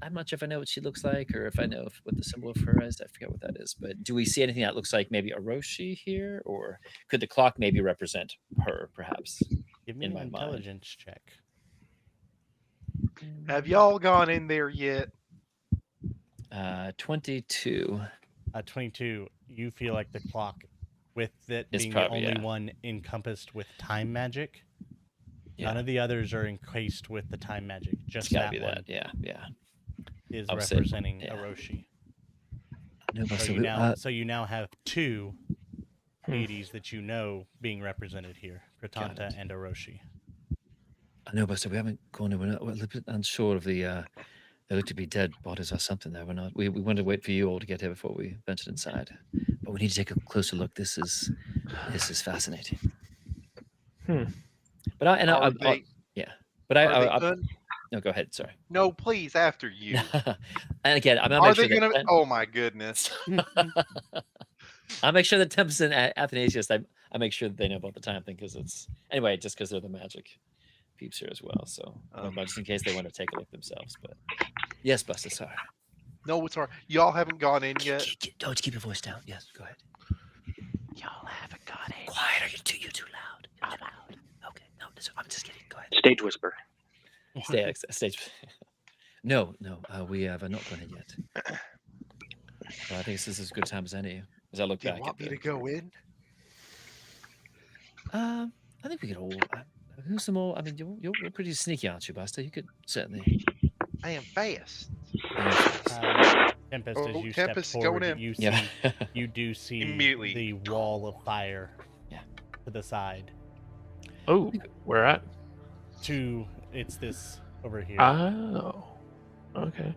I'm not sure if I know what she looks like, or if I know what the symbol of her is. I forget what that is. But do we see anything that looks like maybe Orochi here, or could the clock maybe represent her, perhaps? Give me In an my mind. intelligence check. Have y'all gone in there yet? 22. 22. You feel like the clock, with it It's being probably, the only yeah. one encompassed with time magic. Yeah. None of the others are encased with the time magic. It's Just gotta that be one that. Yeah, yeah. is I would say, representing yeah. Orochi. No, but So you now have two Hmm. deities that you know being represented here, Kratanta and Orochi. I know, but we haven't gone in. We're a little bit unsure of the. They look to be dead bodies or something. There, we're not. We wanted to wait for you all to get here before we ventured inside. But we need to take a closer look. This is fascinating. Hmm. But Are they? yeah. But no, go ahead. Sorry. No, please, after you. And again, I'm gonna Are make sure they gonna? that. Oh my goodness! I'll make sure that Tempest and Athanasius, I make sure that they know about the time thing, because it's anyway, just because they're the magic peeps here as well. So just in case they want to take a look themselves. But yes, Buster, sorry. No, it's hard. Y'all haven't gone in yet. Don't keep your voice down. Yes, go ahead. Y'all haven't gone in. Quiet, you're too loud. You're too loud. Okay, no, I'm just kidding. Go ahead. Stage whisper. Stage. No, we have not gone in yet. Well, I think this is as good a time as any. As I look Do you back want me to go in? I think we could all. Who's the more? I mean, you're pretty sneaky, aren't you, Buster? You could certainly. I am fast. Tempest, as you Tempest step going forward, in. you do see Immediately. the wall of fire to the side. Oh, where at? It's this over here. Oh, okay.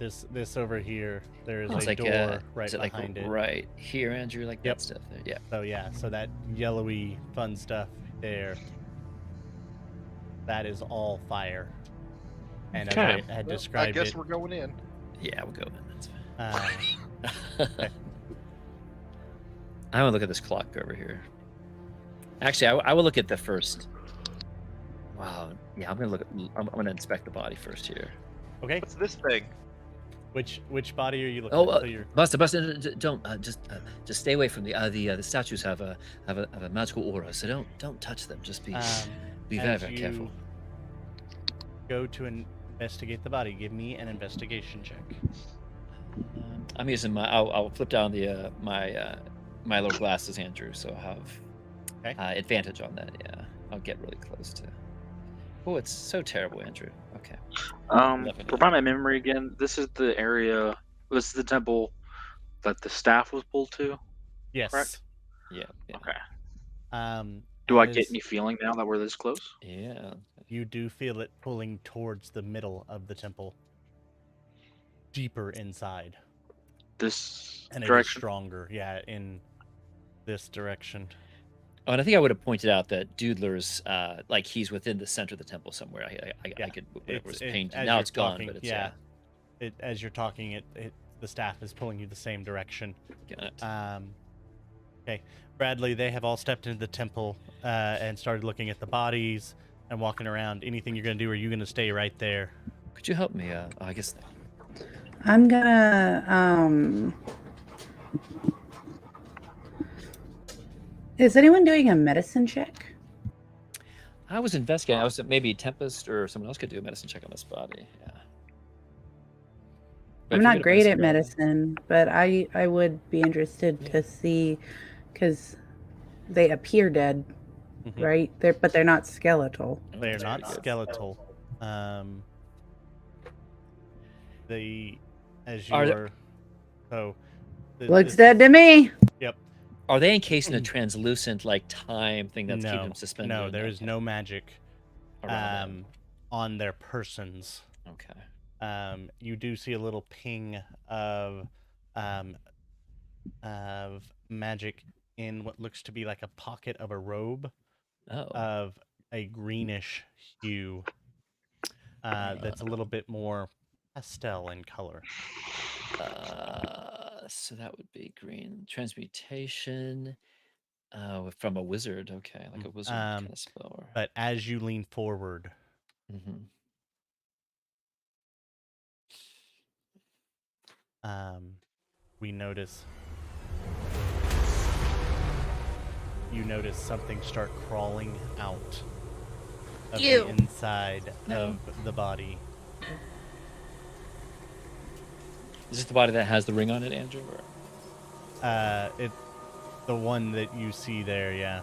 Yeah, this over here. There is a like, door right is it behind it. Right here, Andrew, like Yep. that stuff there. Yeah. So that yellowy fun stuff there. That is all fire. And as I had described I guess it, we're going in. Yeah, we'll go in. That's fine. I want to look at this clock over here. Actually, I will look at the first. Wow. Yeah, I'm gonna inspect the body first here. Okay. What's this thing? Which body are you looking Oh, at? Buster, don't just stay away from the statues. Have a magical aura, so don't touch them. Just be very careful. Go to investigate the body. Give me an investigation check. I'm using I'll flip down the my little glasses, Andrew. So I'll have advantage on that. Yeah, I'll get really close to. Oh, it's so terrible, Andrew. Okay. Provide my memory again. This is the area. This is the temple that the staff was pulled to. Yes. Correct? Yeah. Okay. Do I get any feeling now that we're this close? Yeah. You do feel it pulling towards the middle of the temple, deeper inside. This and direction. It is stronger. Yeah, in this direction. Oh, and I think I would have pointed out that Doodler's, like he's within the center of the temple somewhere. I could, whatever was painted. Now it's gone, but it's as you're talking, the staff is pulling you the same direction. Got it. Okay, Bradley, they have all stepped into the temple and started looking at the bodies and walking around. Anything you're gonna do, or are you gonna stay right there? Could you help me? I guess. I'm gonna. Is anyone doing a medicine check? I was investigating. I was maybe Tempest or someone else could do a medicine check on this body. Yeah. I'm not great at medicine, but I would be interested to see, because they appear dead, right? But they're not skeletal. They're not skeletal. Looks dead to me. Yep. Are they encased in a translucent time thing that's keeping them suspended? No, there is no magic on their persons. Okay. You do see a little ping of magic in what looks to be like a pocket of a robe of a greenish hue that's a little bit more pastel in color. So that would be green transmutation. Oh, from a wizard. Okay, like a wizard kind of spell. Or... But as you lean forward, Mm-hmm. we notice you notice something start crawling out of Ew. the inside of the body. Is this the body that has the ring on it, Andrew? Or... It's the one that you see there, yeah.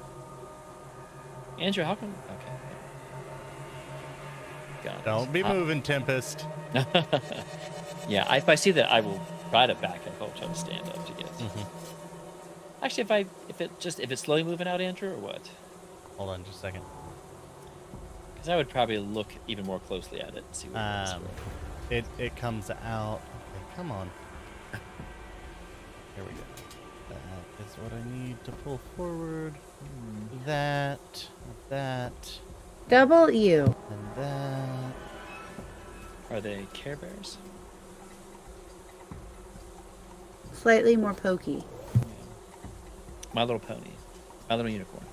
Andrew, how come? Okay. Got it. Don't be moving, Tempest. Yeah, if I see that, I will try to back up. I'll try to stand up to get. Actually, if it's slowly moving out, Andrew, or what? Hold on just a second. Because I would probably look even more closely at it and see what it is. It comes out. Okay, come on. Here we go. That is what I need to pull forward. That. Double U. And that. Are they Care Bears? Slightly more pokey. Yeah. My Little Pony. My Little Unicorn.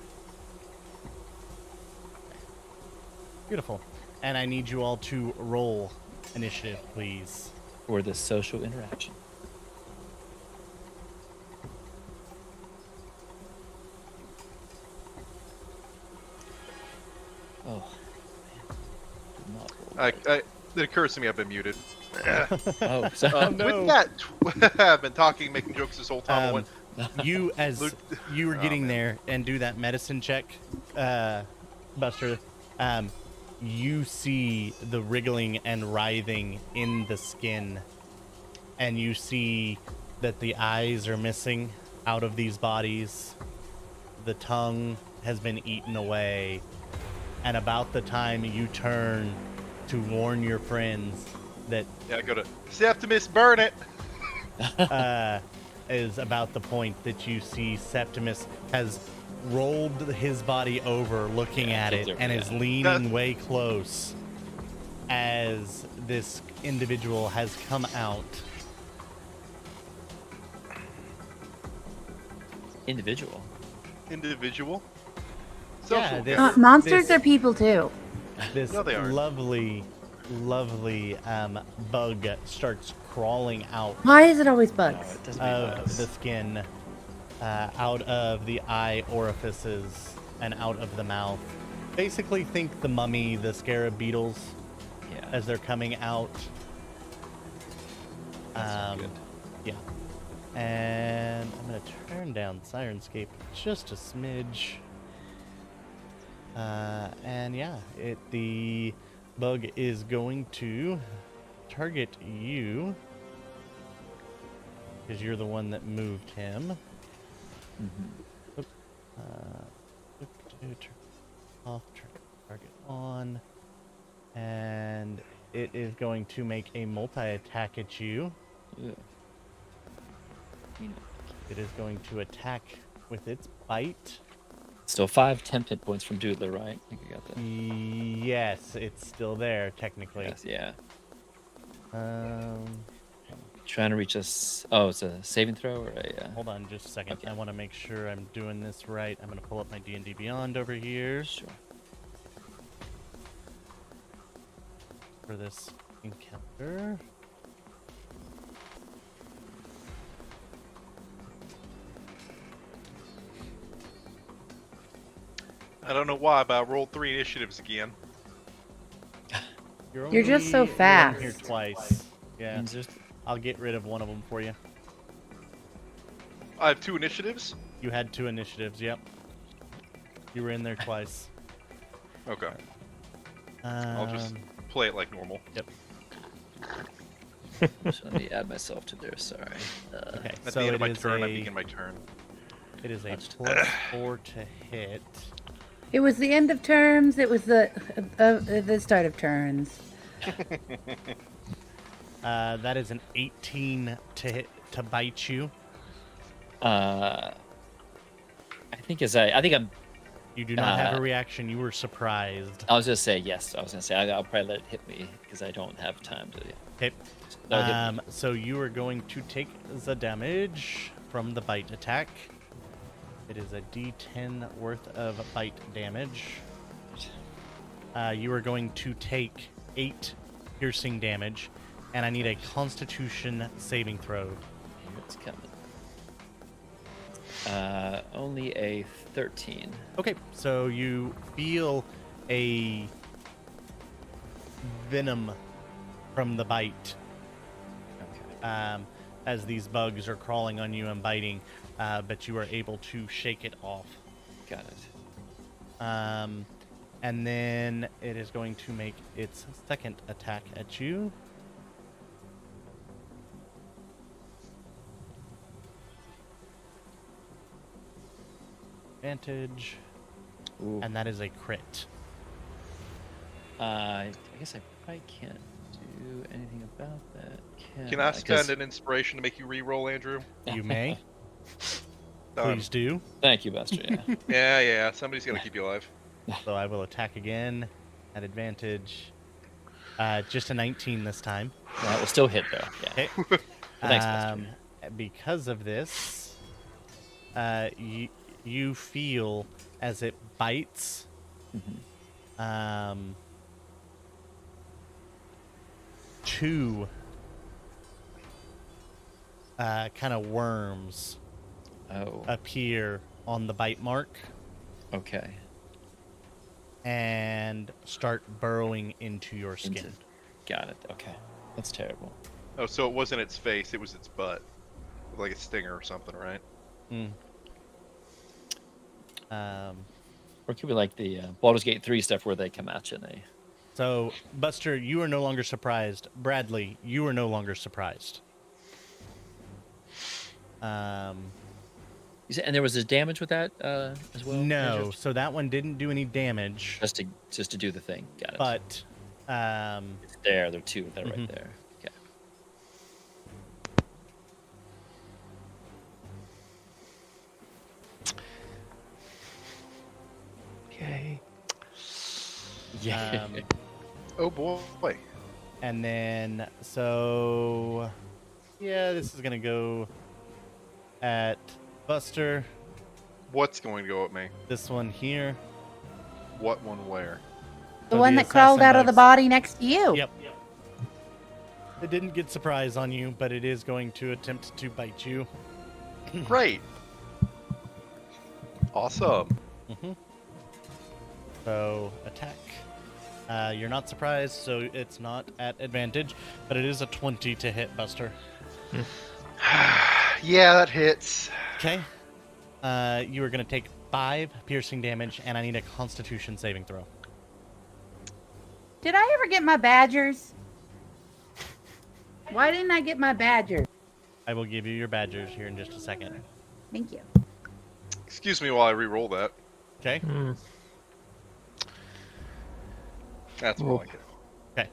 Beautiful. And I need you all to roll initiative, please. For the social interaction. Oh, man. Did not roll right. It occurs to me I've been muted. Oh, sorry. no. With that, I've been talking, making jokes this whole time. I went, You, as Luke- you were Oh, getting man. there and do that medicine check, Buster, you see the wriggling and writhing in the skin, and you see that the eyes are missing out of these bodies. The tongue has been eaten away, and about the time you turn to warn your friends that yeah, I go to Septimus, burn it. is about the point that you see Septimus has rolled his body over looking at it and is leaning way close as this individual has come out. Individual. Social. this- Monsters this- are people too. This No, they aren't. lovely bug starts crawling out Why is it always No, bugs? it doesn't of make sense. the skin, out of the eye orifices, and out of the mouth. Basically, think the mummy, the scarab beetles, Yeah. as they're coming out. That's not good. Yeah. And I'm going to turn down Syrinscape just a smidge. And yeah, the bug is going to target you because you're the one that moved him. Oop. Turn off, turn target on, and it is going to make a multi-attack at you. Ugh. It is going to attack with its bite. Still 5 temp hit points from Doodler, right? I think I got that. Yes, it's still there technically. Yes, yeah. Um, Trying to reach us. Oh, it's a saving throw or a. hold on just a second. Okay. I want to make sure I'm doing this right. I'm going to pull up my D&D Beyond over here Sure. for this encounter. I don't know why, but I rolled 3 initiatives again. You're just so only in fast. Here twice. Yeah, Means there's- I'll get rid of one of them for you. I have 2 initiatives. You had 2 initiatives. Yep. You were in there twice. Okay, I'll just play it like normal. Yep. So let me add myself to there. Sorry. Okay. At So the end it of my is turn, I a begin my turn. it is a That's- +4 to hit. It was the end of terms. It was the start of turns. That is an 18 to hit to bite you. I think I'm. You do not have a reaction. You were surprised. I was gonna say yes. I was gonna say I'll probably let it hit me because I don't have time to. Hit. That'll hit me. So you are going to take the damage from the bite attack. It is a D10 worth of bite damage. You are going to take 8 piercing damage, and I need a Constitution saving throw. It's coming. Only a 13. Okay, so you feel a venom from the bite Okay. as these bugs are crawling on you and biting, but you are able to shake it off. Got it. And then it is going to make its second attack at you. Advantage. Ooh. And that is a crit. I guess I probably can't do anything about that. Can I 'Cause- spend an inspiration to make you re-roll, Andrew? You may. Done. Please do. Thank you, Buster. Yeah. Yeah. Somebody's gonna keep you alive. So I will attack again at advantage. Just a 19 this time. That will still hit though. Yeah. Okay. Thanks, Buster. Because of this, you feel as it bites, Mhm. 2 kind of worms Oh. appear on the bite mark Okay. and start burrowing into your skin. Got it. Okay. That's terrible. Oh, so it wasn't its face; it was its butt, like a stinger or something, right? Mm. Or it could be like the Baldur's Gate 3 stuff where they come at you and they. So, Buster, you are no longer surprised. Bradley, you are no longer surprised. You said, and there was this damage with that as well. No, Andrew? so that one didn't do any damage, Just to do the thing. Got it. but It's there. There are 2 that are Mhm. right there. Okay. Yay. Yeah. Oh boy. and then so yeah, this is gonna go at Buster. What's going to go at me? This one here. What one where? The So one the that crawled assassin out of the bugs. body next to you. Yep. It didn't get surprise on you, but it is going to attempt to bite you. Great. Awesome. So attack. You're not surprised, so it's not at advantage, but it is a 20 to hit, Buster. Yeah, that hits. Okay. You are going to take 5 piercing damage, and I need a Constitution saving throw. Did I ever get my badgers? Why didn't I get my badgers? I will give you your badgers here in just a second. Thank you. Excuse me while I re-roll that. Okay. Hmm. That's more like it. Okay.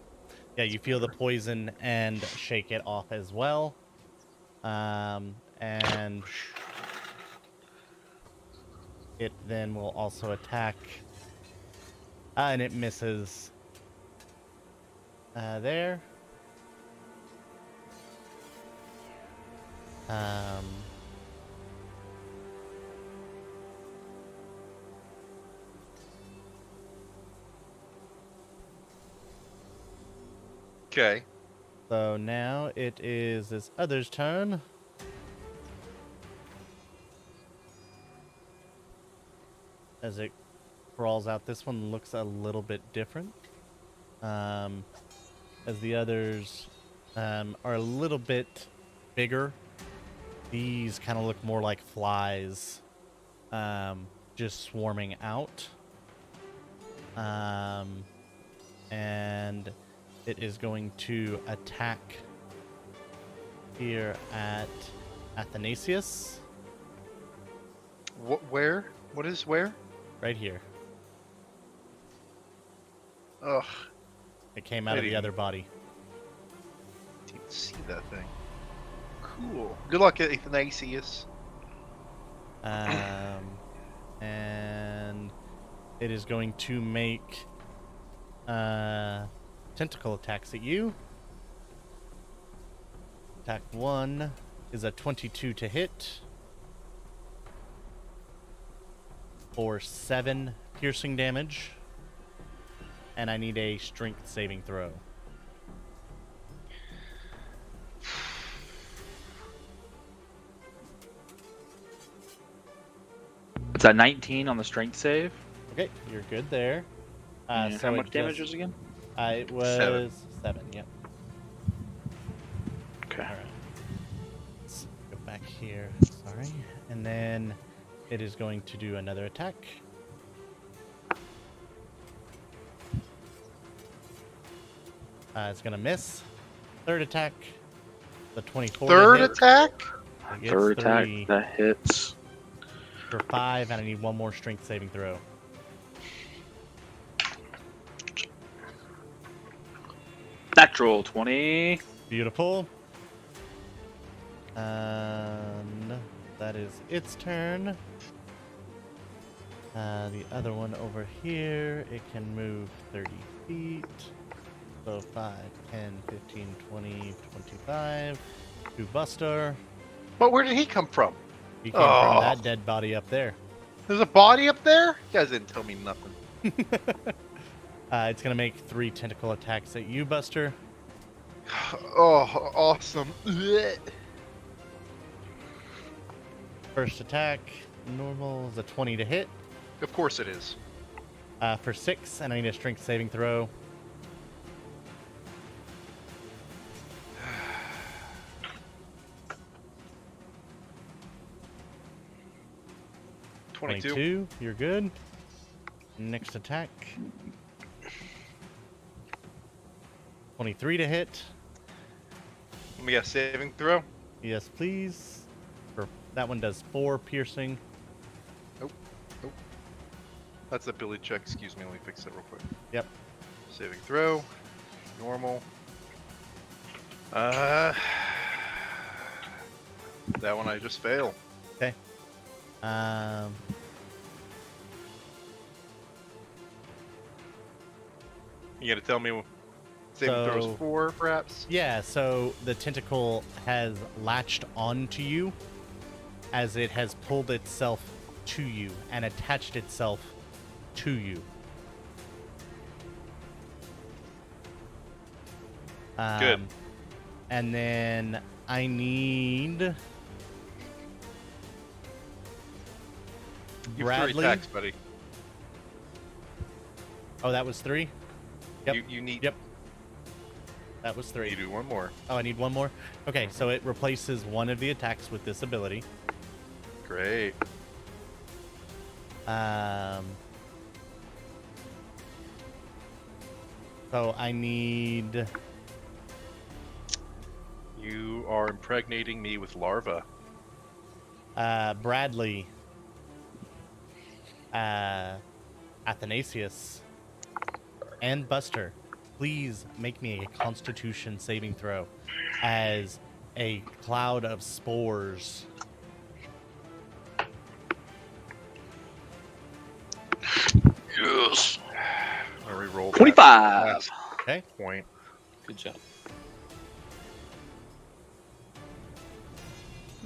Yeah, you feel the poison and shake it off as well. And it then will also attack. And it misses. There. Okay. So now it is this other's turn. As it crawls out, this one looks a little bit different. As the others are a little bit bigger. These kind of look more like flies, just swarming out. And it is going to attack here at Athanasius, Where? What is where? right here. Ugh. It came out of the other body. Didn't even see that thing. Cool. Good luck, Athanasius. And it is going to make tentacle attacks at you. Attack 1 is a 22 to hit. for 7 piercing damage. And I need a strength saving throw. It's a 19 on the strength save. Okay, you're good there. And so how it much damage just- was again? It was 7, yep. Okay. All right. Let's go back here. Sorry. And then it is going to do another attack. It's going to miss. Third attack. The 24. Third hit. attack? It gets Third attack, 3 that hits. for 5, and I need one more strength saving throw. Natural 20. Beautiful. And that is its turn. The other one over here, it can move 30 feet. So 5, 10, 15, 20, 25. To Buster. But where did he come from? He came from Oh. that dead body up there. There's a body up there? You guys didn't tell me nothing. It's going to make 3 tentacle attacks at you, Buster. Oh, awesome. Blech. First attack, normal is a 20 to hit. Of course it is. For 6, and I need a strength saving throw. $22. You're good. Next attack. 23 to hit. Let me get a saving throw. Yes, please. That one does 4 piercing. That's a Billy check. Excuse me. Let me fix that real quick. Yep. Saving throw. Normal. That one I just failed. Okay. You gotta tell me what saving throws So- for, perhaps? Yeah, so the tentacle has latched onto you as it has pulled itself to you and attached itself to you. Good. And then I need You have 3 Bradley. attacks, buddy. Oh, that was 3? Yep. You need. Yep. That was 3. You do one more. Oh, I need one more? Okay, so it replaces one of the attacks with this ability. Great. So I need... You are impregnating me with larva. Bradley, Athanasius, and Buster, please make me a Constitution saving throw as a cloud of spores. Yes. I re-rolled 25. last Okay. point. Good job.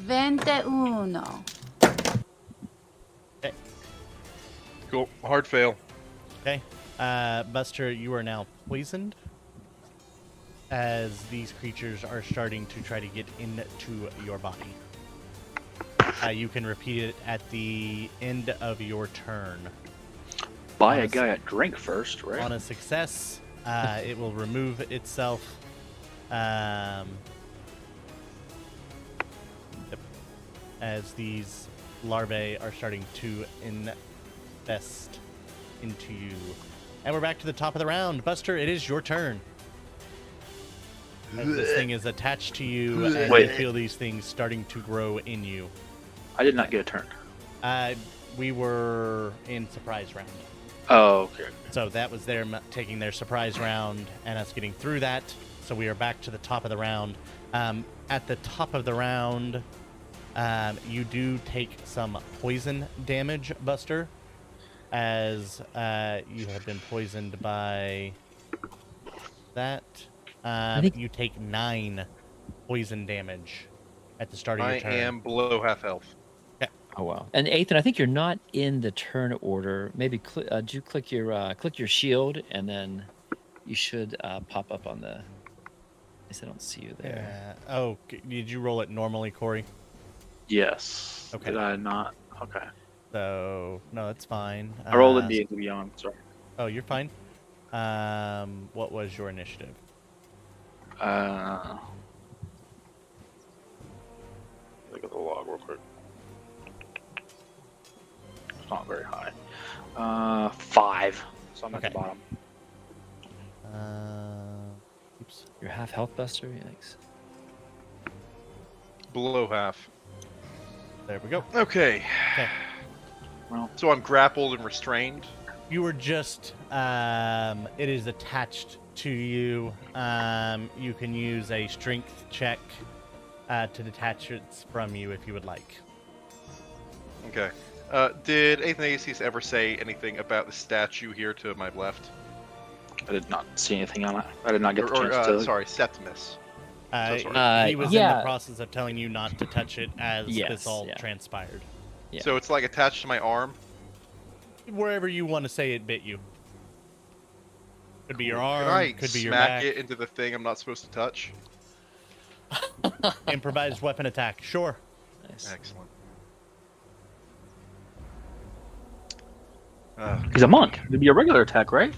21. Okay. Cool. Hard fail. Okay. Buster, you are now poisoned as these creatures are starting to try to get into your body. You can repeat it at the end of your turn. Buy a guy a drink first, right? On a success, it will remove itself. Yep. As these larvae are starting to infest into you. And we're back to the top of the round. Buster, it is your turn. As this thing is attached to you, and Wait. you feel these things starting to grow in you. I did not get a turn. We were in surprise round. Oh, okay. So that was them taking their surprise round and us getting through that. So we are back to the top of the round. At the top of the round, you do take some poison damage, Buster, as you have been poisoned by that. think- You take 9 poison damage at the start of I your turn. am below half health. Oh wow! And Ethan, I think you're not in the turn order. Maybe do you click your shield, and then you should pop up on the. At least I don't see you there. Yeah. Oh, did you roll it normally, Corey? Yes. Okay. Did I not? Okay. So no, that's fine. I rolled it D&D Beyond. Sorry. Oh, you're fine. What was your initiative? Look at the log real quick. It's not very high. 5. So I'm at the Okay. bottom. Oops. You're half health, Buster. Yikes. Below half. There we go. Okay. Okay. Well, So I'm grappled and restrained. You were just. It is attached to you. You can use a strength check to detach it from you if you would like. Okay. Did Athanasius ever say anything about the statue here to my left? I did not see anything on it. I did not get the chance to. Sorry, Septimus. He was in yeah. the process of telling you not to touch it as Yes, this all yeah. transpired. Yeah. So it's like attached to my arm. Wherever you want to say it bit you. Could be your Can arm, I could be your smack back. it into the thing I'm not supposed to touch? Improvised weapon attack, sure. Nice. Excellent. He's a monk. It'd be a regular attack, right?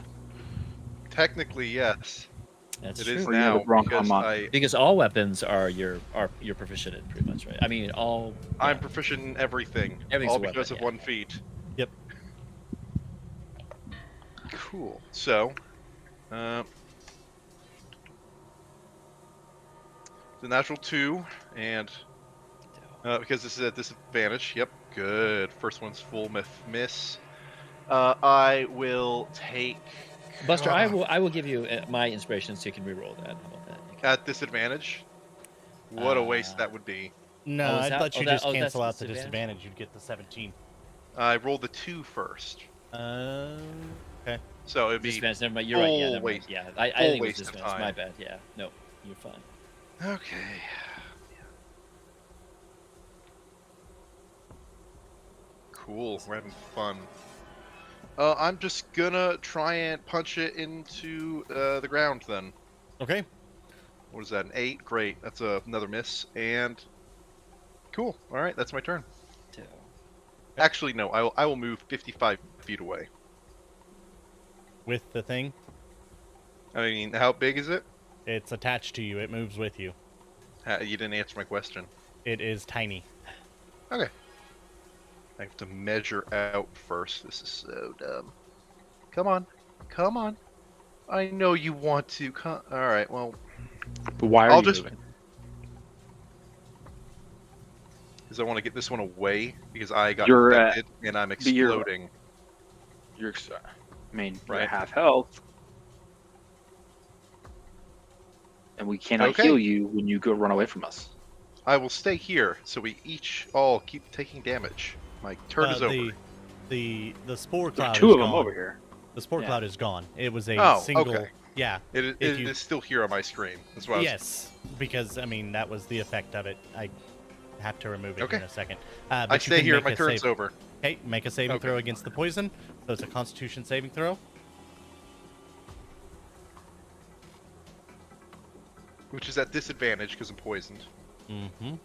Technically, yes. That's It true. is Or you have now a Bronco because monk. Because all weapons are you're proficient in pretty much, right? I mean, all. I'm yeah. proficient in everything. Everything's all a weapon, because of yeah. 1 feat. Yep. Cool. So, the natural 2, and because this is at disadvantage. Yep, good. First one's full miss. I will take. Buster, I will give you my inspiration so you can reroll that. How about that? At disadvantage. What a waste that would be. No, Oh, is I that- thought oh, you that- just oh, that's cancel out the disadvantage? disadvantage. You'd get the 17. I rolled the 2 first, Okay. so it'd be Disadvantage, never mind. You're right. Yeah, full never mind. waste. Yeah, I full think it was waste of disadvantage. time. My bad. Yeah, no, you're fine. Okay. Cool, we're having fun. I'm just gonna try and punch it into the ground then. Okay. What is that, an 8? Great, that's another miss, and... Cool, alright, that's my turn. So, Actually, no, I will move 55 feet away. With the thing, I mean, how big is it? it's attached to you. It moves with you. You didn't answer my question. It is tiny. Okay. I have to measure out first. This is so dumb. Come on. Come on. I know you want to. Alright, well, But why are I'll you just- moving? because I want to get this one away, because I got You're, infected, and I'm but you're- exploding. You're you're Right. at half health. And we cannot Okay. heal you when you go run away from us. I will stay here, so we all keep taking damage. My turn is over. The spore There's cloud 2 is of them gone. over here. The spore Yeah. cloud is gone. It was a Oh, single. okay. Yeah. It if you- is still here on my screen. That's what I was... Yes, because I mean that was the effect of it. I have to remove it Okay. in a second. But I you stay can here, make my a turn's save- over. Okay, make a saving Okay. throw against the poison. So it's a Constitution saving throw. Which is at disadvantage because I'm poisoned. Mm-hmm.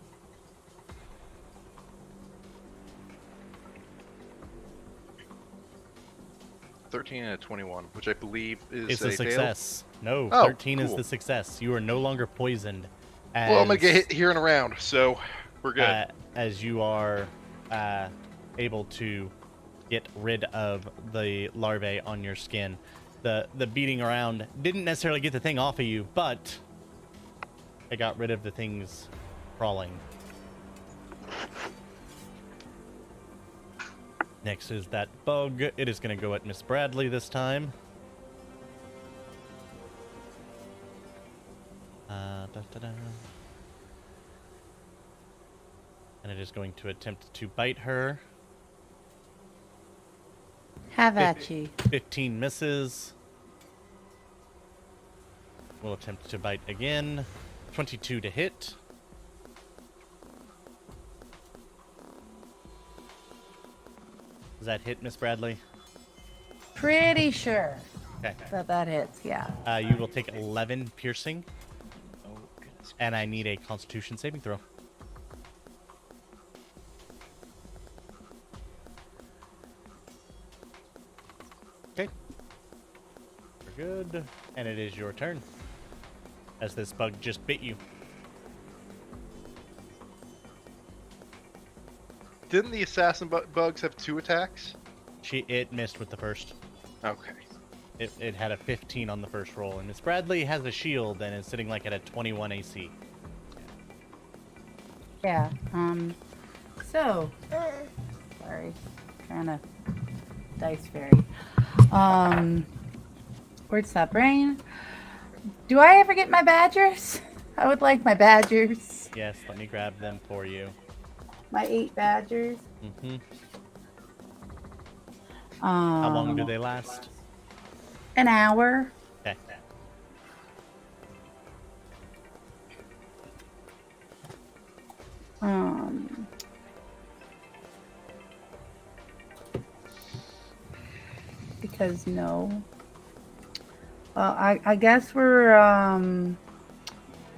$13 and a 21, which I believe is It's a fail. success. No, Oh, 13 is cool. the success. You are no longer poisoned. As, Well, I'm gonna get hit here and around, so we're good. As you are able to get rid of the larvae on your skin. The beating around didn't necessarily get the thing off of you, but it got rid of the things crawling. Next is that bug. It is going to go at Miss Bradley this time. And it is going to attempt to bite her. Have at you. 15 misses. We'll attempt to bite again. 22 to hit. that hit, Miss Bradley? Pretty sure Okay. that hits. Yeah. You will take 11 piercing, Oh, goodness. and I need a Constitution saving throw. Okay. We're good. And it is your turn. As this bug just bit you. Didn't the assassin bugs have 2 attacks? It missed with the first. Okay. It had a 15 on the first roll, and Miss Bradley has a shield and is sitting like at a 21 AC. Yeah. So, sorry, trying to dice fairy. Where's that brain? Do I ever get my badgers? I would like my badgers. Yes, let me grab them for you. My 8 badgers. Mm-hmm. How long do they last? An hour. Okay. Because no. Well, I guess we're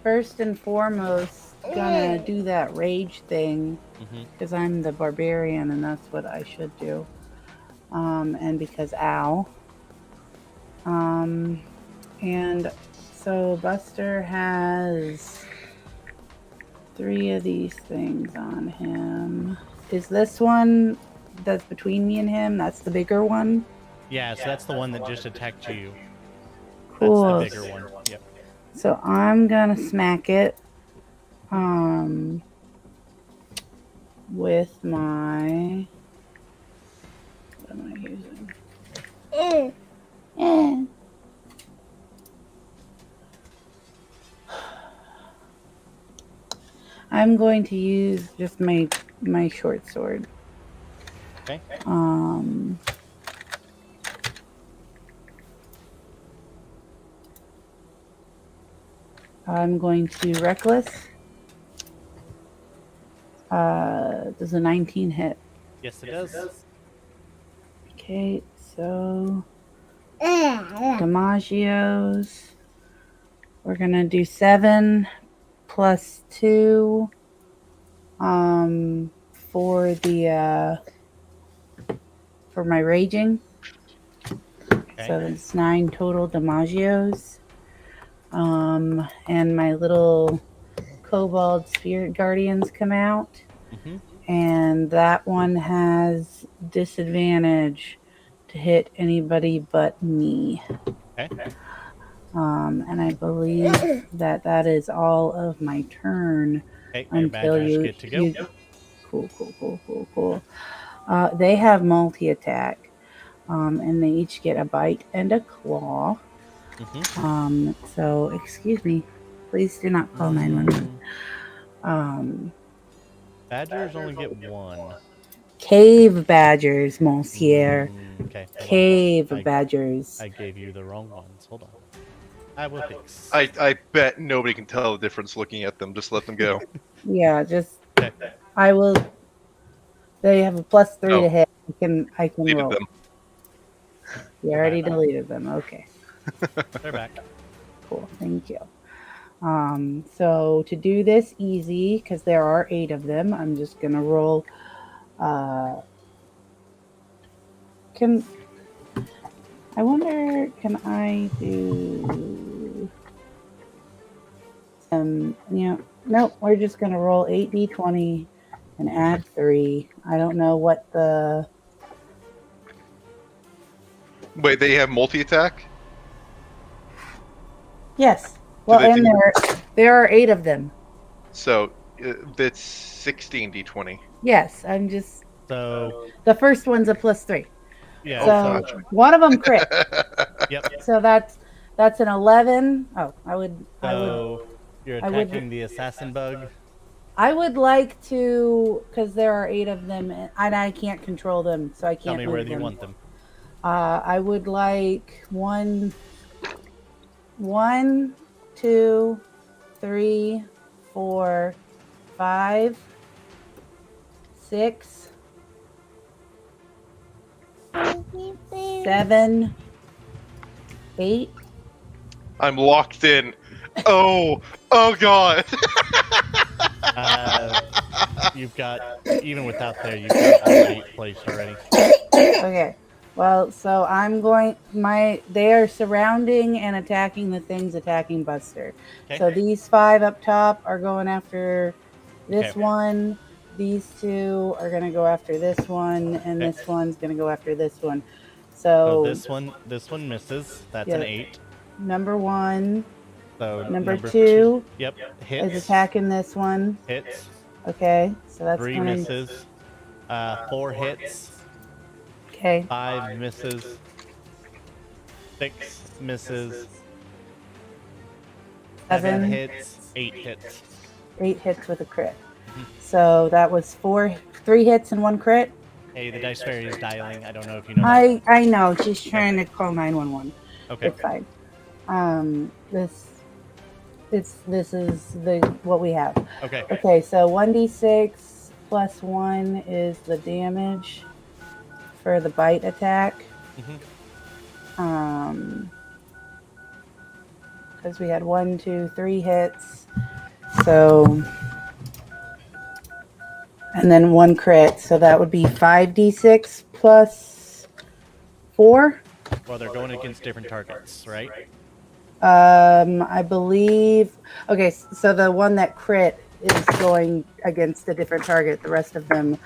first and foremost gonna do that rage thing because I'm the barbarian and that's what I should do. And because ow. And so Buster has 3 of these things on him. Is this one that's between me and him? That's the bigger one? Yeah, so that's the one that just attacked you. Cool. That's the bigger one. Yep. So I'm gonna smack it with my, what am I using? I'm going to use just my short sword. Okay. I'm going to reckless. Does a 19 hit? Yes, it does. Okay, so DiMaggio's. We're gonna do 7 plus 2 for the for my raging. Okay. So it's 9 total DiMaggio's. And my little Kobold Spirit Guardians come out. And that one has disadvantage to hit anybody but me. Okay. And I believe that is all of my turn Okay, your until badgers you get to go. Cool. They have multi-attack. And they each get a bite and a claw. So excuse me. Please do not call 911. Badgers only get 1. Cave badgers, monsieur. Okay. hold on. Cave badgers. I gave you the wrong ones. Hold on. I will fix. I bet nobody can tell the difference looking at them. Just let them go. Yeah, just Okay. I will. They have a +3 to hit. I can Deleted roll. them. You already deleted them. Okay. They're back. Cool. Thank you. So to do this easy, because there are 8 of them, I'm just gonna roll. I wonder, can I do some, nope, we're just going to roll 8d20 and add 3. I don't know what the... Wait, they have multi-attack? Yes. Well, they and there are 8 of them. So that's 16d20. Yes, I'm just... So the first one's a +3. yeah. So one of them crit. Yep. So that's an 11. Oh, So you're attacking the assassin bug. I would like to, because there are 8 of them, and I can't control them, so I can't. Tell me where move you them. want them. I would like 1, 2, 3, 4, 5, 6, 7, 8. I'm locked in. Oh God. You've got, even without there, you've got all 8 placed already. Okay. Well, so I'm going. They are surrounding and attacking the things attacking Buster. Okay. So these 5 up top are going after this Okay. one. These 2 are going to go after this one, and Okay. this one's going to go after this one. So So this one misses. That's Yeah. an 8. number 1, So number 2 Yep. Hits. is attacking this one. Hits. Okay, so that's 3 going misses. 4 hits. Okay. 5 misses. 6 misses. 7 7. hits. 8 hits. 8 hits with a crit. So that was 3 hits and 1 crit. Hey, the dice fairy is dialing. I don't know if you know that. I know. She's trying to call 911. Okay. It's fine. This is what we have. Okay. Okay, so 1d6 plus 1 is the damage for the bite attack. Because we had 1, 2, 3 hits. So, and then 1 crit. So that would be 5d6 plus 4. Well, they're going against different targets, right? I believe. Okay, so the one that crit is going against a different target. The rest of them.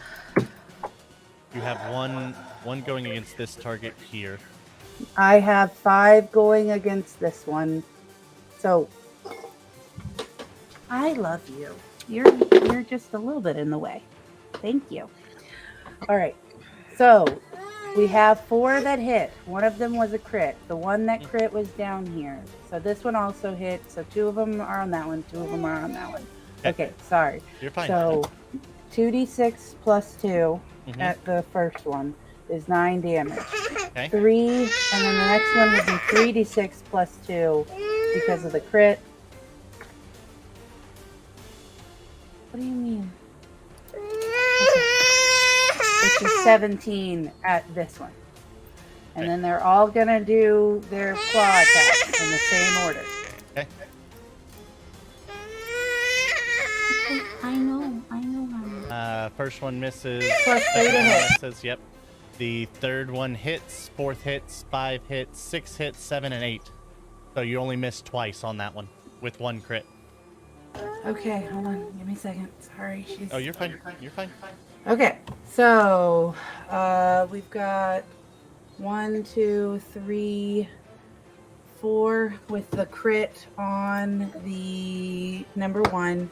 You have one going against this target here. I have 5 going against this one. So I love you. You're just a little bit in the way. Thank you. All right. So we have 4 that hit. One of them was a crit. The one that crit was down here. So this one also hit. So 2 of them are on that one. 2 of them are on that one. Okay, sorry. You're fine. So 2d6 plus 2 at the first one is 9 damage. Okay. 3, and then the next one would be 3d6 plus 2 because of the crit. What do you mean? Okay. Which is 17 at this one. And then they're all going to do their claw attacks in the same order. Okay. I know, honey. First one misses. Plus 3 to Second one hit. misses. Yep. The third one hits. 4th hits. 5 hits. 6 hits. 7 and 8. So you only missed twice on that one with 1 crit. Okay, hold on. Give me a second. Sorry. Oh, you're fine. You're fine. Okay, so we've got 1, 2, 3, 4 with the crit on the number 1.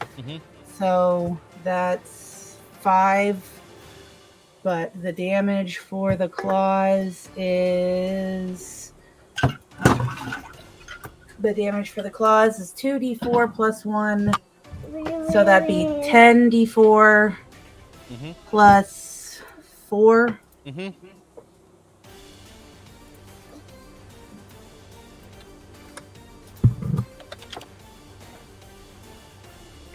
So that's 5. But the damage for the claws is 2d4 plus 1. So that'd be 10d4 plus 4.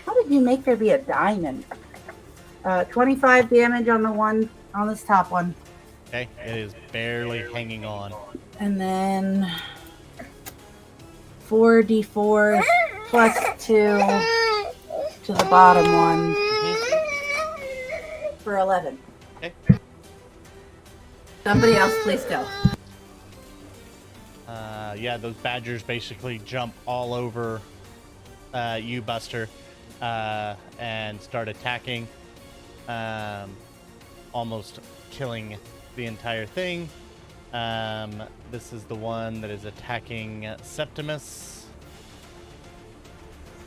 How did you make there be a diamond? 25 damage on the one on this top one. Okay. It is barely hanging on. And then 4d4 plus 2 to the bottom one for 11. Okay. Somebody else, please go. Yeah, those badgers basically jump all over you, Buster, and start attacking, almost killing the entire thing. This is the one that is attacking Septimus.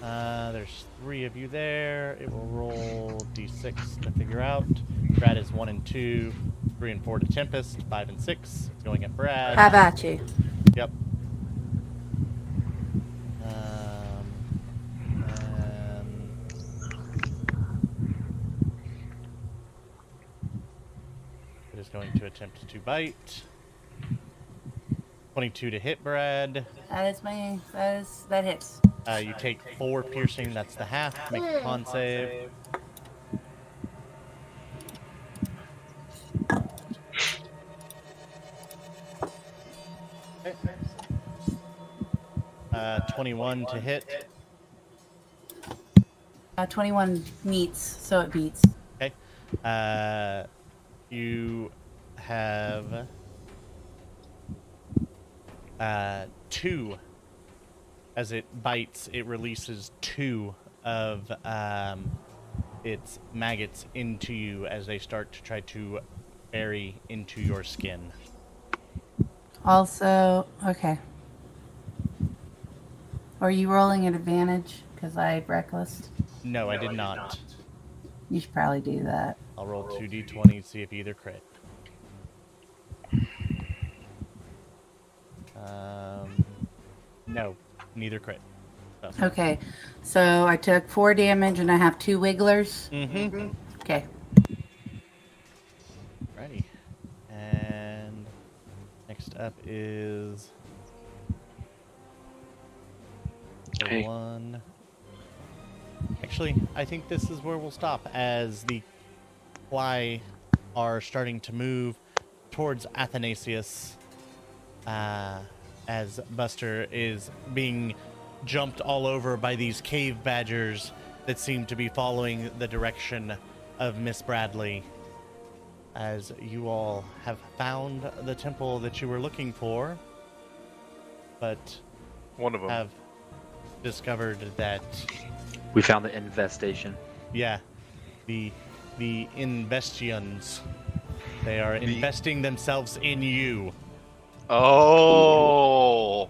There's 3 of you there. It will roll d6 to figure out. Brad is 1 and 2, 3 and 4 to Tempest, 5 and 6. It's going at Brad. Have at you. Yep. It is going to attempt to bite. 22 to hit Brad. That hits. You take 4 piercing, that's the half. Make a con save. 21 to hit. 21 meets, so it beats. Okay. You have 2. As it bites, it releases 2 of its maggots into you as they start to try to bury into your skin. Also, okay. Are you rolling at advantage? Because I reckless. No, I did not. You should probably do that. I'll roll 2d20 to see if either crit. No, neither crit. So. Okay, so I took 4 damage and I have 2 wigglers. Mm-hmm. Okay. Righty. And next up is the Hey. one. Actually, I think this is where we'll stop as the fly are starting to move towards Athanasius as Buster is being jumped all over by these cave badgers that seem to be following the direction of Miss Bradley. As you all have found the temple that you were looking for, but One of them. have discovered that, We found the infestation. yeah, the Investions, they are investing themselves in you. Oh,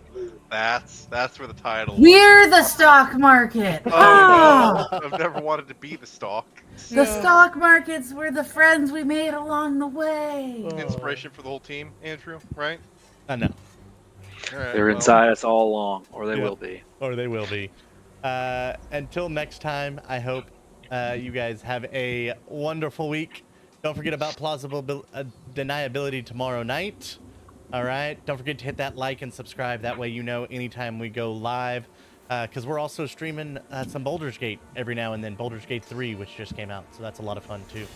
that's where the title. was. We're the stock market. Oh no! I've never wanted to be the stock. The stock markets were the friends we made along the way. Inspiration for the whole team, Andrew. Right? No. All right, They're well, inside us all along, or they Yep. will be. Or they will be. Until next time, I hope you guys have a wonderful week. Don't forget about plausible deniability tomorrow night. All right. Don't forget to hit that like and subscribe. That way you know anytime we go live. Because we're also streaming some Baldur's Gate every now and then. Baldur's Gate 3, which just came out. So that's a lot of fun, too.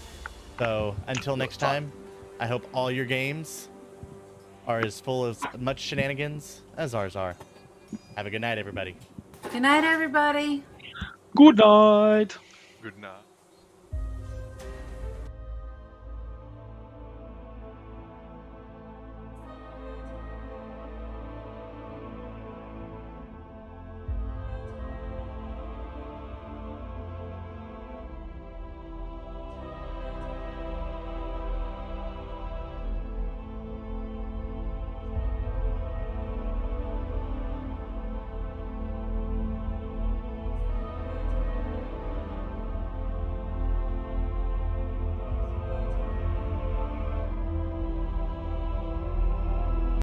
So until next time, I hope all your games are as full of much shenanigans as ours are. Have a good night, everybody. Good night, everybody. Good night. good night.